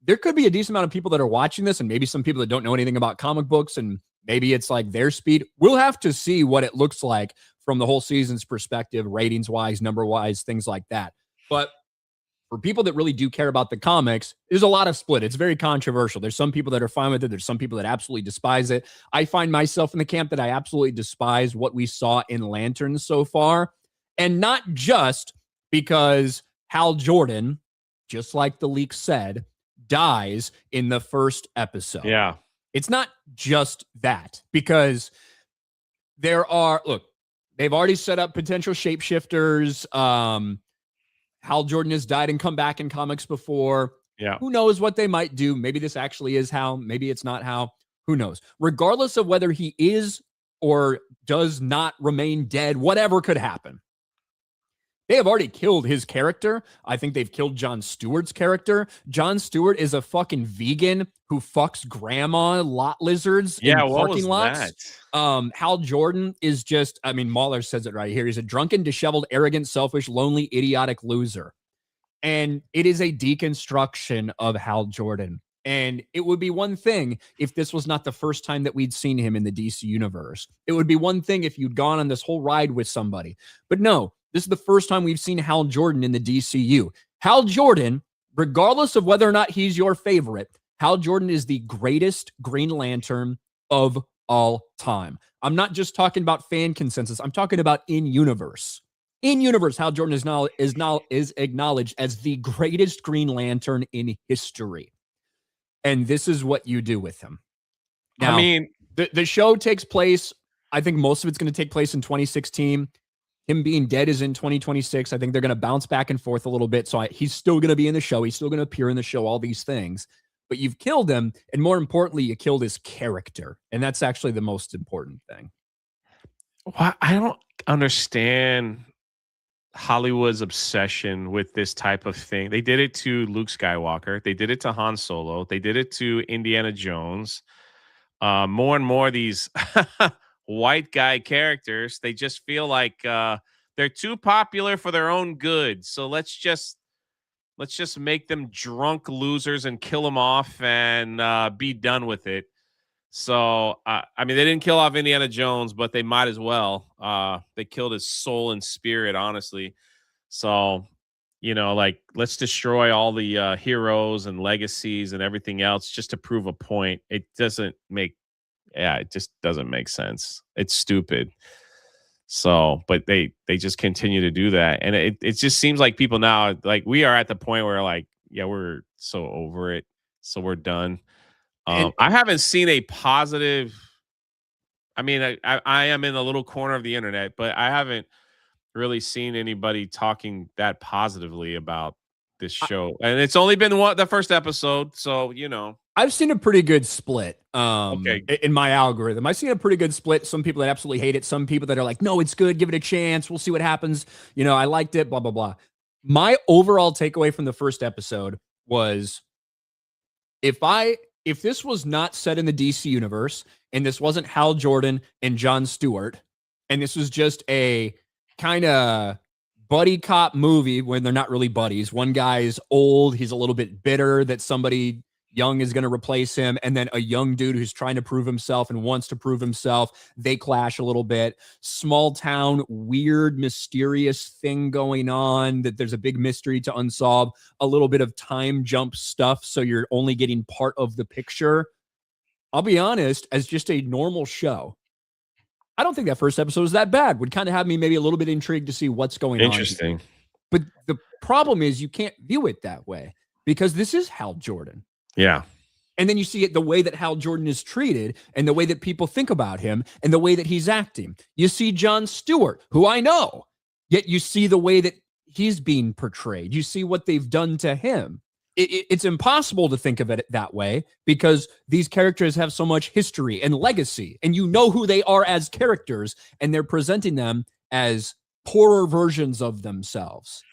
There could be a decent amount of people that are watching this, and maybe some people that don't know anything about comic books, and maybe it's like their speed. We'll have to see what it looks like from the whole season's perspective, ratings wise, number wise, things like that. But for people that really do care about the comics, there's a lot of split. It's very controversial. There's some people that are fine with it. There's some people that absolutely despise it. I find myself in the camp that I absolutely despise what we saw in Lanterns so far. And not just because Hal Jordan, just like the leak said, dies in the first episode. Yeah. It's not just that, because they've already set up potential shapeshifters. Hal Jordan has died and come back in comics before. Yeah. Who knows what they might do? Maybe this actually is Hal. Maybe it's not Hal. Who knows? Regardless of whether he is or does not remain dead, whatever could happen. They have already killed his character. I think they've killed Jon Stewart's character. Jon Stewart is a fucking vegan who fucks grandma lot lizards in parking lots. That? Hal Jordan is just, Mahler says it right here. He's a drunken, disheveled, arrogant, selfish, lonely, idiotic loser. And it is a deconstruction of Hal Jordan. And it would be one thing if this was not the first time that we'd seen him in the DC universe. It would be one thing if you'd gone on this whole ride with somebody. But no, this is the first time we've seen Hal Jordan in the DCU. Hal Jordan, regardless of whether or not he's your favorite, Hal Jordan is the greatest Green Lantern of all time. I'm not just talking about fan consensus. I'm talking about in universe. In universe, Hal Jordan is acknowledged as the greatest Green Lantern in history. And this is what you do with him. Now, the show takes place, I think most of it's going to take place in 2016. Him being dead is in 2026. I think they're going to bounce back and forth a little bit. So he's still going to be in the show. He's still going to appear in the show, all these things. But you've killed him. And more importantly, you killed his character. And that's actually the most important thing. Well, I don't understand Hollywood's obsession with this type of thing. They did it to Luke Skywalker. They did it to Han Solo. They did it to Indiana Jones. More and more these white guy characters, they just feel like they're too popular for their own good. So let's just make them drunk losers and kill them off and be done with it. So they didn't kill off Indiana Jones, but they might as well. They killed his soul and spirit, honestly. So let's destroy all the heroes and legacies and everything else just to prove a point. It just doesn't make sense. It's stupid. So, but they just continue to do that. And it just seems like people now, like we are at the point where like, yeah, we're so over it. So we're done. I haven't seen a positive. I am in a little corner of the internet, but I haven't really seen anybody talking that positively about this show. And it's only been the first episode. So, I've seen a pretty good split Okay. in my algorithm. I've seen a pretty good split. Some people that absolutely hate it. Some people that are like, no, it's good. Give it a chance. We'll see what happens. I liked it, blah, blah, blah. My overall takeaway from the first episode was if this was not set in the DC universe and this wasn't Hal Jordan and Jon Stewart, and this was just a kind of buddy cop movie when they're not really buddies. One guy's old. He's a little bit bitter that somebody, Young is going to replace him, and then a young dude who's trying to prove himself and wants to prove himself. They clash a little bit. Small town, weird, mysterious thing going on that there's a big mystery to unsolve. A little bit of time jump stuff, so you're only getting part of the picture. I'll be honest, as just a normal show, I don't think that first episode was that bad. Would kind of have me maybe a little bit intrigued to see what's going on. Interesting. But the problem is you can't view it that way because this is Hal Jordan. Yeah. And then you see it the way that Hal Jordan is treated and the way that people think about him and the way that he's acting. You see Jon Stewart, who I know, yet you see the way that he's being portrayed. You see what they've done to him. It's impossible to think of it that way because these characters have so much history and legacy, and you know who they are as characters, and they're presenting them as poorer versions of themselves.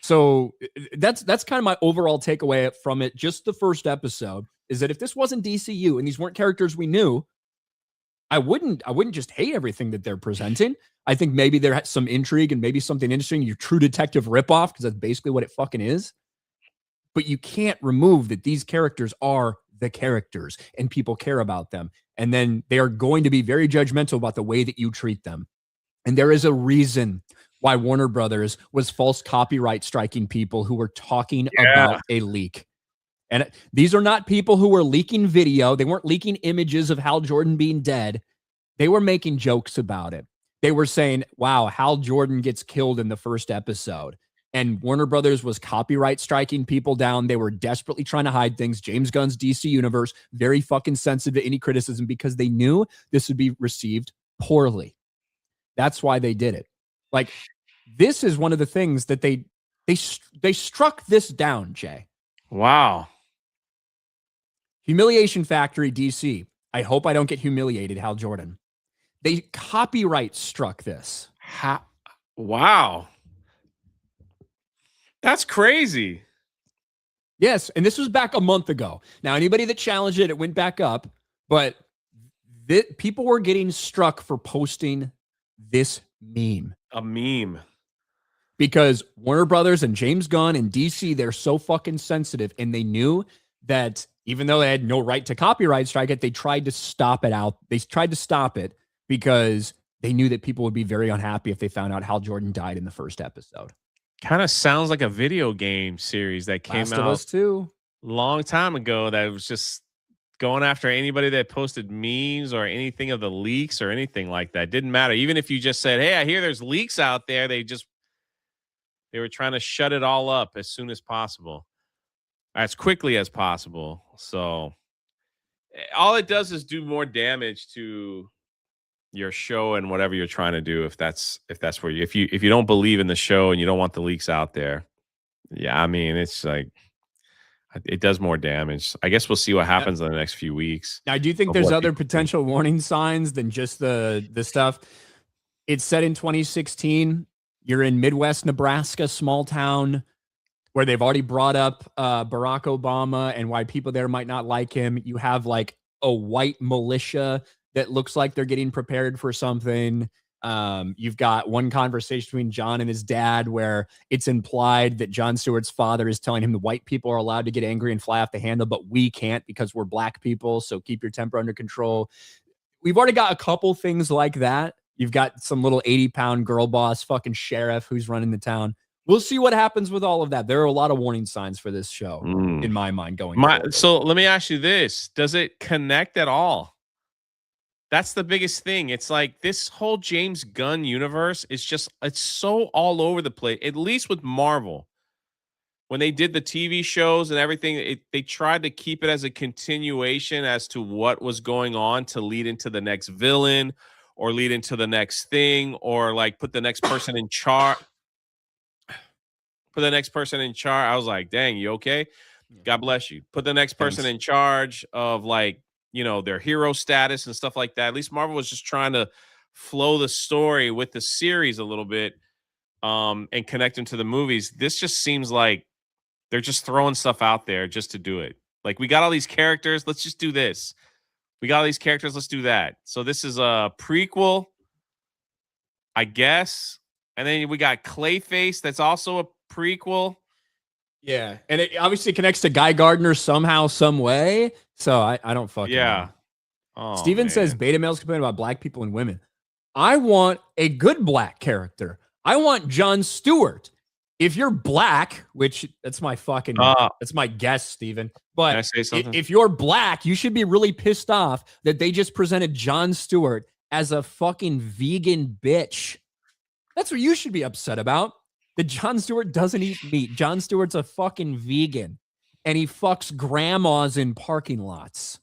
So that's kind of my overall takeaway from it. Just the first episode is that if this wasn't DCU and these weren't characters we knew, I wouldn't just hate everything that they're presenting. I think maybe there's some intrigue and maybe something interesting. Your True Detective ripoff, because that's basically what it fucking is. But you can't remove that these characters are the characters and people care about them. And then they are going to be very judgmental about the way that you treat them. And there is a reason why Warner Brothers was false copyright striking people who were talking about a leak. And these are not people who were leaking video. They weren't leaking images of Hal Jordan being dead. They were making jokes about it. They were saying, wow, Hal Jordan gets killed in the first episode. And Warner Brothers was copyright striking people down. They were desperately trying to hide things. James Gunn's DC Universe, very fucking sensitive to any criticism because they knew this would be received poorly. That's why they did it. Like, this is one of the things that they struck this down, Jay. Wow. Humiliation Factory, DC. I hope I don't get humiliated, Hal Jordan. They copyright struck this. Wow. That's crazy. Yes, and this was back a month ago. Now, anybody that challenged it, it went back up, but people were getting struck for posting this meme. A meme. Because Warner Brothers and James Gunn and DC, they're so fucking sensitive, and they knew that even though they had no right to copyright strike it, they tried to stop it out. They tried to stop it because they knew that people would be very unhappy if they found out Hal Jordan died in the first episode. Kind of sounds like a video game series that came Last out of Us too. Long time ago that was just going after anybody that posted memes or anything of the leaks or anything like that. Didn't matter. Even if you just said, hey, I hear there's leaks out there, they were trying to shut it all up as soon as possible, as quickly as possible. So all it does is do more damage to your show and whatever you're trying to do. If that's where if you don't believe in the show and you don't want the leaks out there, yeah, I mean, it's like it does more damage. I guess we'll see what happens in the next few weeks. Now, do you think there's other potential warning signs than just the stuff? It's set in 2016. You're in Midwest Nebraska, small town, where they've already brought up Barack Obama and why people there might not like him. You have like a white militia that looks like they're getting prepared for something. You've got one conversation between John and his dad where it's implied that Jon Stewart's father is telling him the white people are allowed to get angry and fly off the handle, but we can't because we're black people. So keep your temper under control. We've already got a couple things like that. You've got some little 80-pound girl boss fucking sheriff who's running the town. We'll see what happens with all of that. There are a lot of warning signs for this show in my mind going forward. So let me ask you this. Does it connect at all? That's the biggest thing. It's like this whole James Gunn universe is it's so all over the place, at least with Marvel. When they did the TV shows and everything, they tried to keep it as a continuation as to what was going on to lead into the next villain or lead into the next thing or like put the next person in charge. Put the next person in charge. I was like, dang, you okay? God bless you. Put the next person in charge of like, you know, their hero status and stuff like that. At least Marvel was just trying to flow the story with the series a little bit and connect them to the movies. This just seems like they're just throwing stuff out there just to do it. Like, we got all these characters. Let's just do this. We got all these characters. Let's do that. So this is a prequel, I guess. And then we got Clayface. That's also a prequel. Yeah, and it obviously connects to Guy Gardner somehow, some way. So I don't fucking know. Oh, Steven says man. beta males complain about black people and women. I want a good black character. I want Jon Stewart. If you're black, which that's my fucking that's my guess, Steven. Can But I say something? if you're black, you should be really pissed off that they just presented Jon Stewart as a fucking vegan bitch. That's what you should be upset about. That Jon Stewart doesn't eat meat. Jon Stewart's a fucking vegan. And he fucks grandmas in parking lots.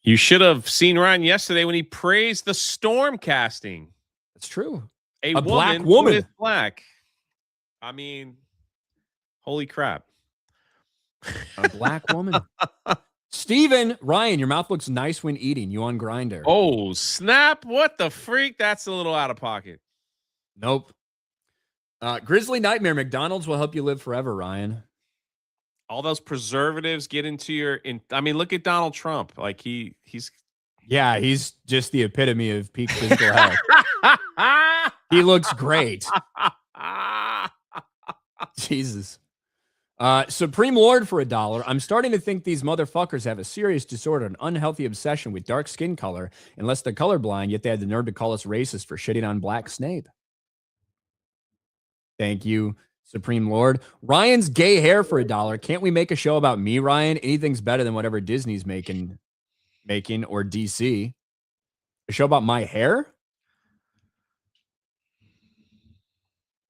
You should have seen Ryan yesterday when he praised the Storm casting. That's true. A black woman woman. who is black. I mean, holy crap. A black woman. Steven, Ryan, your mouth looks nice when eating. You on Grindr? Oh, snap. What the freak? That's a little out of pocket. Nope. Grizzly Nightmare, McDonald's will help you live forever, Ryan. All those preservatives get into your I mean, look at Donald Trump. Like he's Yeah, he's just the epitome of peak physical health. He looks great. Jesus. Supreme Lord for $1. I'm starting to think these motherfuckers have a serious disorder, an unhealthy obsession with dark skin color, unless they're colorblind, yet they had the nerve to call us racist for shitting on Black Snape. Thank you, Supreme Lord. Ryan's gay hair for $1. Can't we make a show about me, Ryan? Anything's better than whatever Disney's making or DC. A show about my hair?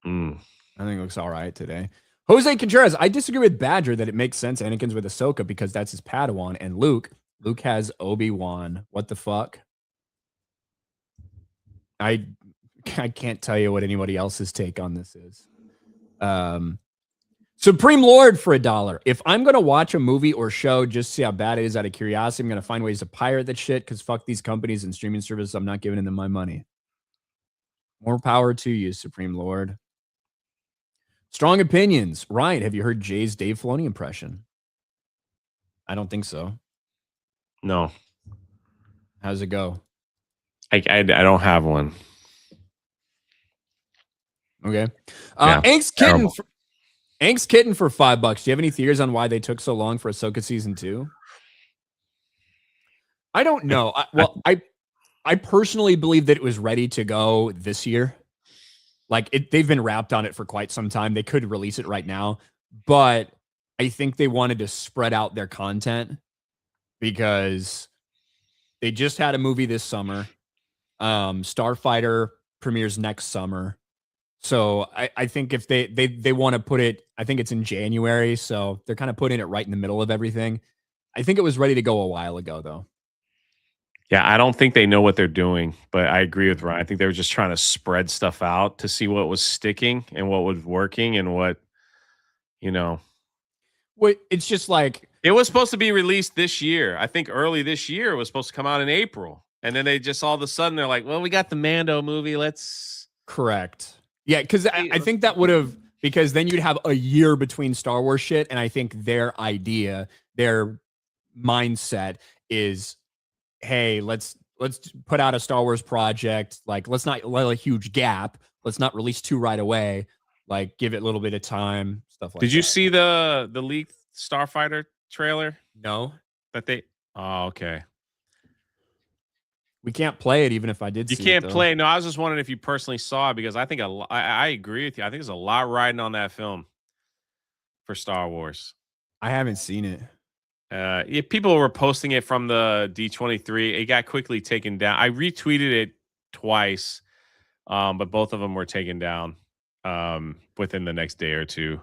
I think it looks all right today. Jose Contreras, I disagree with Badger that it makes sense Anakin's with Ahsoka because that's his Padawan, and Luke has Obi-Wan. What the fuck? I can't tell you what anybody else's take on this is. Supreme Lord for $1. If I'm going to watch a movie or show just to see how bad it is out of curiosity, I'm going to find ways to pirate that shit because fuck these companies and streaming services. I'm not giving them my money. More power to you, Supreme Lord. Strong opinions. Ryan, have you heard Jay's Dave Filoni impression? I don't think so. No. How's it go? I don't have one. Okay. Yeah, Angst Kitten for $5. Do you have any theories on why they took so long for Ahsoka season 2? I don't know. I personally believe that it was ready to go this year. Like they've been wrapped on it for quite some time. They could release it right now, but I think they wanted to spread out their content because they just had a movie this summer. Starfighter premieres next summer. So I think if they want to put it, I think it's in January. So they're kind of putting it right in the middle of everything. I think it was ready to go a while ago, though. Yeah, I don't think they know what they're doing, but I agree with Ryan. I think they were just trying to spread stuff out to see what was sticking and what was working and what, What it's just like it was supposed to be released this year. I think early this year it was supposed to come out in April. And then they just all of a sudden they're like, well, we got the Mando movie. Let's correct. Yeah, because I think that would have, because then you'd have a year between Star Wars shit. And I think their idea, their mindset is, hey, let's put out a Star Wars project. Like, let's not let a huge gap. Let's not release 2 right away. Like, give it a little bit of time. Stuff like that. Did you see the leaked Starfighter trailer? No. Oh, okay. We can't play it even if I did see it. You can't play. No, I was just wondering if you personally saw it because I think I agree with you. I think there's a lot riding on that film for Star Wars. I haven't seen it. Yeah, people were posting it from the D23. It got quickly taken down. I retweeted it twice, but both of them were taken down within the next day or two.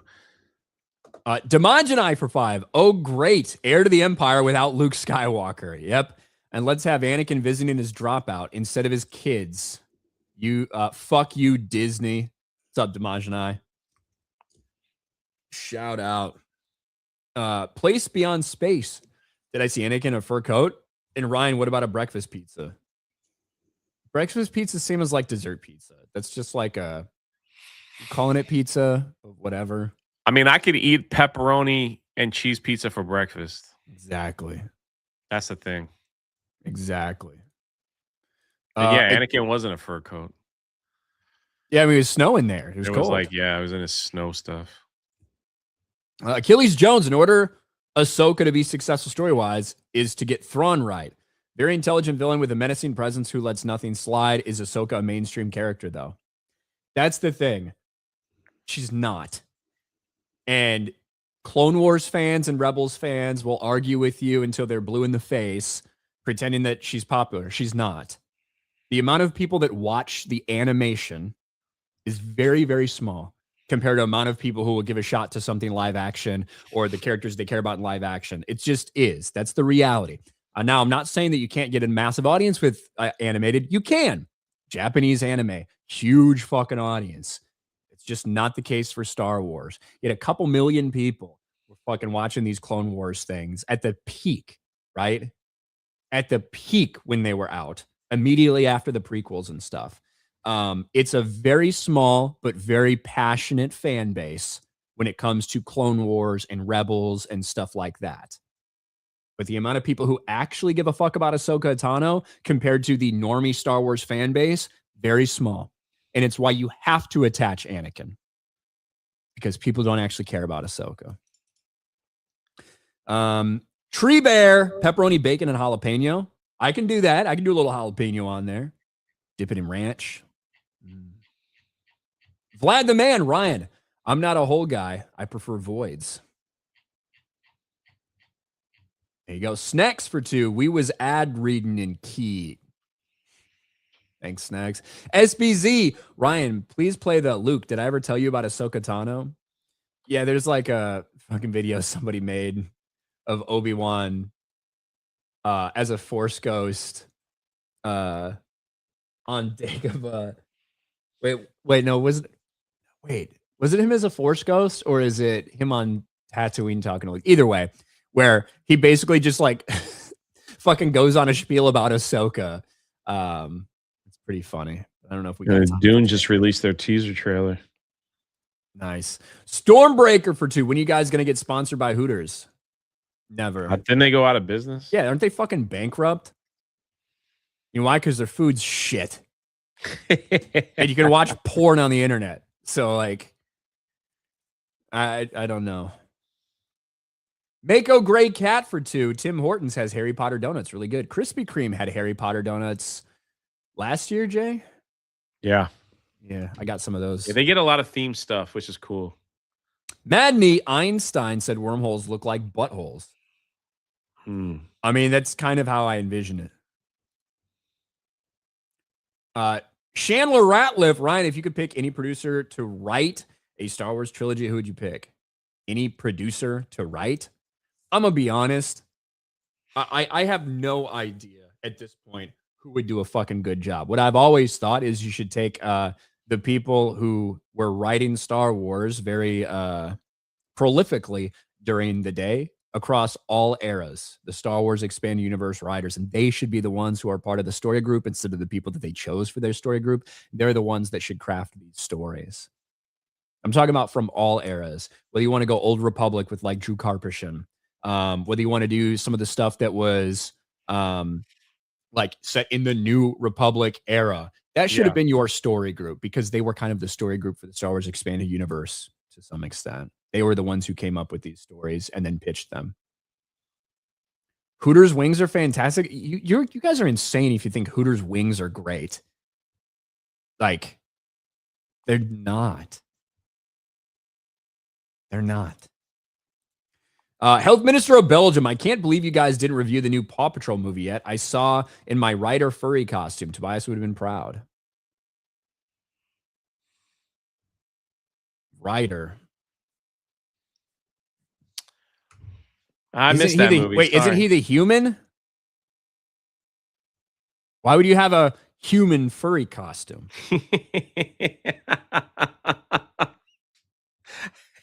Demongenai for $5. Oh, great. Heir to the Empire without Luke Skywalker. Yep. And let's have Anakin visiting his dropout instead of his kids. Fuck you, Disney. What's up, Demongenai? Shout out. Place Beyond Space. Did I see Anakin in a fur coat? And Ryan, what about a breakfast pizza? Breakfast pizza same as like dessert pizza. That's just like calling it pizza, whatever. I mean, I could eat pepperoni and cheese pizza for breakfast. Exactly. That's the thing. Exactly. Yeah, Anakin wasn't a fur coat. Yeah, I mean, it was snowing there. It was cold. Was like, yeah, it was in his snow stuff. Achilles Jones, in order Ahsoka to be successful story-wise, is to get Thrawn right. Very intelligent villain with a menacing presence who lets nothing slide. Is Ahsoka a mainstream character, though? That's the thing. She's not. And Clone Wars fans and Rebels fans will argue with you until they're blue in the face, pretending that she's popular. She's not. The amount of people that watch the animation is very, very small compared to the amount of people who will give a shot to something live action or the characters they care about in live action. It just is. That's the reality. Now, I'm not saying that you can't get a massive audience with animated. You can. Japanese anime, huge fucking audience. It's just not the case for Star Wars. Yet a couple million people were fucking watching these Clone Wars things at the peak, right? At the peak when they were out, immediately after the prequels and stuff. It's a very small but very passionate fan base when it comes to Clone Wars and Rebels and stuff like that. But the amount of people who actually give a fuck about Ahsoka Tano compared to the normie Star Wars fan base, very small. And it's why you have to attach Anakin, because people don't actually care about Ahsoka. Tree Bear, pepperoni, bacon, and jalapeno. I can do that. I can do a little jalapeno on there. Dip it in ranch. Vlad the Man, Ryan. I'm not a whole guy. I prefer voids. There you go. Snacks for 2. We was ad reading in key. Thanks, Snacks. SBZ, Ryan, please play the Luke. Did I ever tell you about Ahsoka Tano? Yeah, there's like a fucking video somebody made of Obi-Wan as a Force ghost on Dagobah. Was it him as a Force ghost, or is it him on Tatooine talking to Luke? Either way, where he basically just like fucking goes on a spiel about Ahsoka. It's pretty funny. I don't know if we got Dune just released their teaser trailer. Nice. Stormbreaker for 2. When are you guys gonna get sponsored by Hooters? Never. Didn't they go out of business? Yeah, aren't they fucking bankrupt? You know why? Because their food's shit. And you can watch porn on the internet. So like, I don't know. Mako Gray Cat for 2. Tim Hortons has Harry Potter donuts. Really good. Krispy Kreme had Harry Potter donuts last year, Jay. Yeah. Yeah, I got some of those. Yeah, they get a lot of theme stuff, which is cool. Madney Einstein said wormholes look like buttholes. I mean, that's kind of how I envision it. Chandler Ratliff, Ryan, if you could pick any producer to write a Star Wars trilogy, who would you pick? Any producer to write? I'm going to be honest. I have no idea at this point who would do a fucking good job. What I've always thought is you should take the people who were writing Star Wars very prolifically during the day across all eras, the Star Wars Expanded Universe writers, and they should be the ones who are part of the story group instead of the people that they chose for their story group. They're the ones that should craft these stories. I'm talking about from all eras. Whether you want to go Old Republic with like Drew Karpyshyn, whether you want to do some of the stuff that was like set in the New Republic era, that should have been your story group, because they were kind of the story group for the Star Wars Expanded Universe to some extent. They were the ones who came up with these stories and then pitched them. Hooters wings are fantastic. You guys are insane if you think Hooters wings are great. Like, they're not. They're not. Health Minister of Belgium, I can't believe you guys didn't review the new Paw Patrol movie yet. I saw in my Ryder furry costume. Tobias would have been proud. Ryder. I missed that movie. Wait, isn't he the human? Why would you have a human furry costume?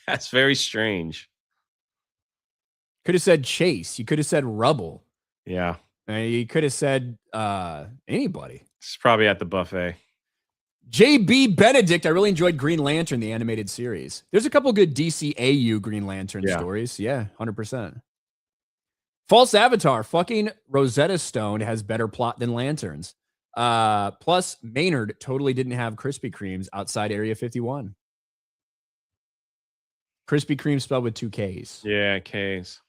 That's very strange. Could have said Chase. You could have said Rubble. Yeah. You could have said anybody. It's probably at the buffet. JB Benedict. I really enjoyed Green Lantern, the animated series. There's a couple good DCAU Green Lantern stories. Yeah, 100%. False Avatar. Fucking Rosetta Stone has better plot than Lanterns. Plus, Maynard totally didn't have Krispy Kremes outside Area 51. Krispy Kreme spelled with 2 Ks. Yeah, Ks.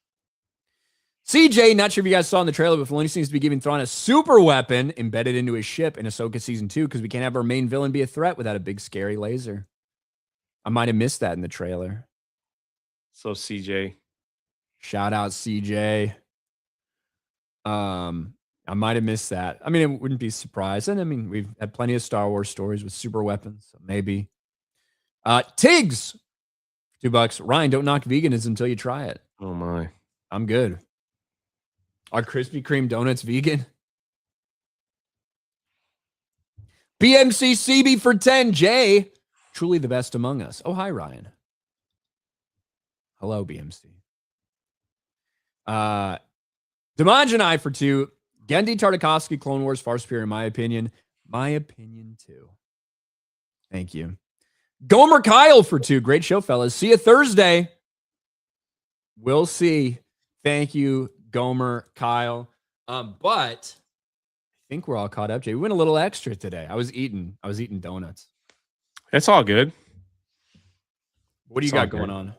CJ, not sure if you guys saw in the trailer, but Filoni seems to be giving Thrawn a super weapon embedded into his ship in Ahsoka Season 2 because we can't have our main villain be a threat without a big, scary laser. I might have missed that in the trailer. So, CJ. Shout out, CJ. I might have missed that. I mean, it wouldn't be surprising. I mean, we've had plenty of Star Wars stories with super weapons, so maybe. Tiggs, $2. Ryan, don't knock veganism until you try it. Oh, my. I'm good. Are Krispy Kreme donuts vegan? BMC CB for 10. Jay, truly the best among us. Oh, hi, Ryan. Hello, BMC. Demanj and I for 2. Gendy Tartakovsky, Clone Wars, far superior in my opinion. My opinion, too. Thank you. Gomer Kyle for 2. Great show, fellas. See you Thursday. We'll see. Thank you, Gomer Kyle. But I think we're all caught up, Jay. We went a little extra today. I was eating donuts. It's all good. What do you got going on?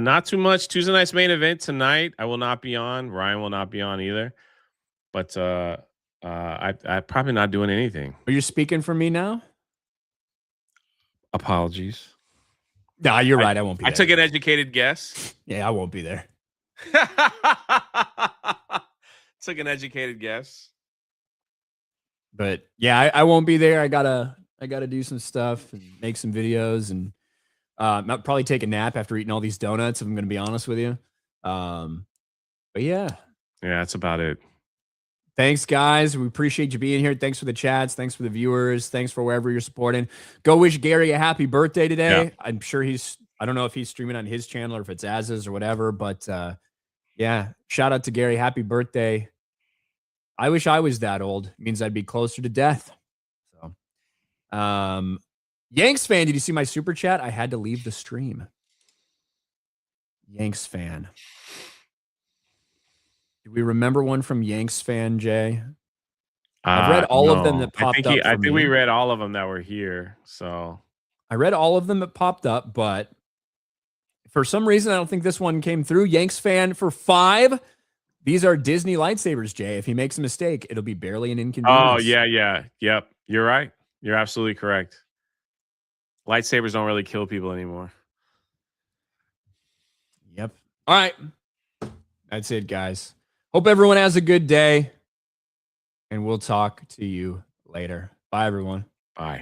Not too much. Tuesday night's main event tonight. I will not be on. Ryan will not be on either. But I'm probably not doing anything. Are you speaking for me now? Apologies. Nah, you're right. I won't be there. I took an educated guess. Yeah, I won't be there. Took an educated guess. But yeah, I won't be there. I gotta do some stuff and make some videos and I'll probably take a nap after eating all these donuts, if I'm gonna be honest with you. But yeah. Yeah, that's about it. Thanks, guys. We appreciate you being here. Thanks for the chats. Thanks for the viewers. Thanks for wherever you're supporting. Go wish Gary a happy birthday today. Yeah. I'm sure I don't know if he's streaming on his channel or if it's Az's or whatever, but yeah, shout out to Gary. Happy birthday. I wish I was that old. It means I'd be closer to death. So, Yanks fan, did you see my super chat? I had to leave the stream. Yanks fan. Do we remember one from Yanks fan, Jay? I've read all of them that popped up. I think we read all of them that were here. So I read all of them that popped up, but for some reason, I don't think this one came through. Yanks fan for 5. These are Disney lightsabers, Jay. If he makes a mistake, it'll be barely an inconvenience. Oh, yeah. Yep. You're right. You're absolutely correct. Lightsabers don't really kill people anymore. Yep. All right. That's it, guys. Hope everyone has a good day, and we'll talk to you later. Bye, everyone. Bye.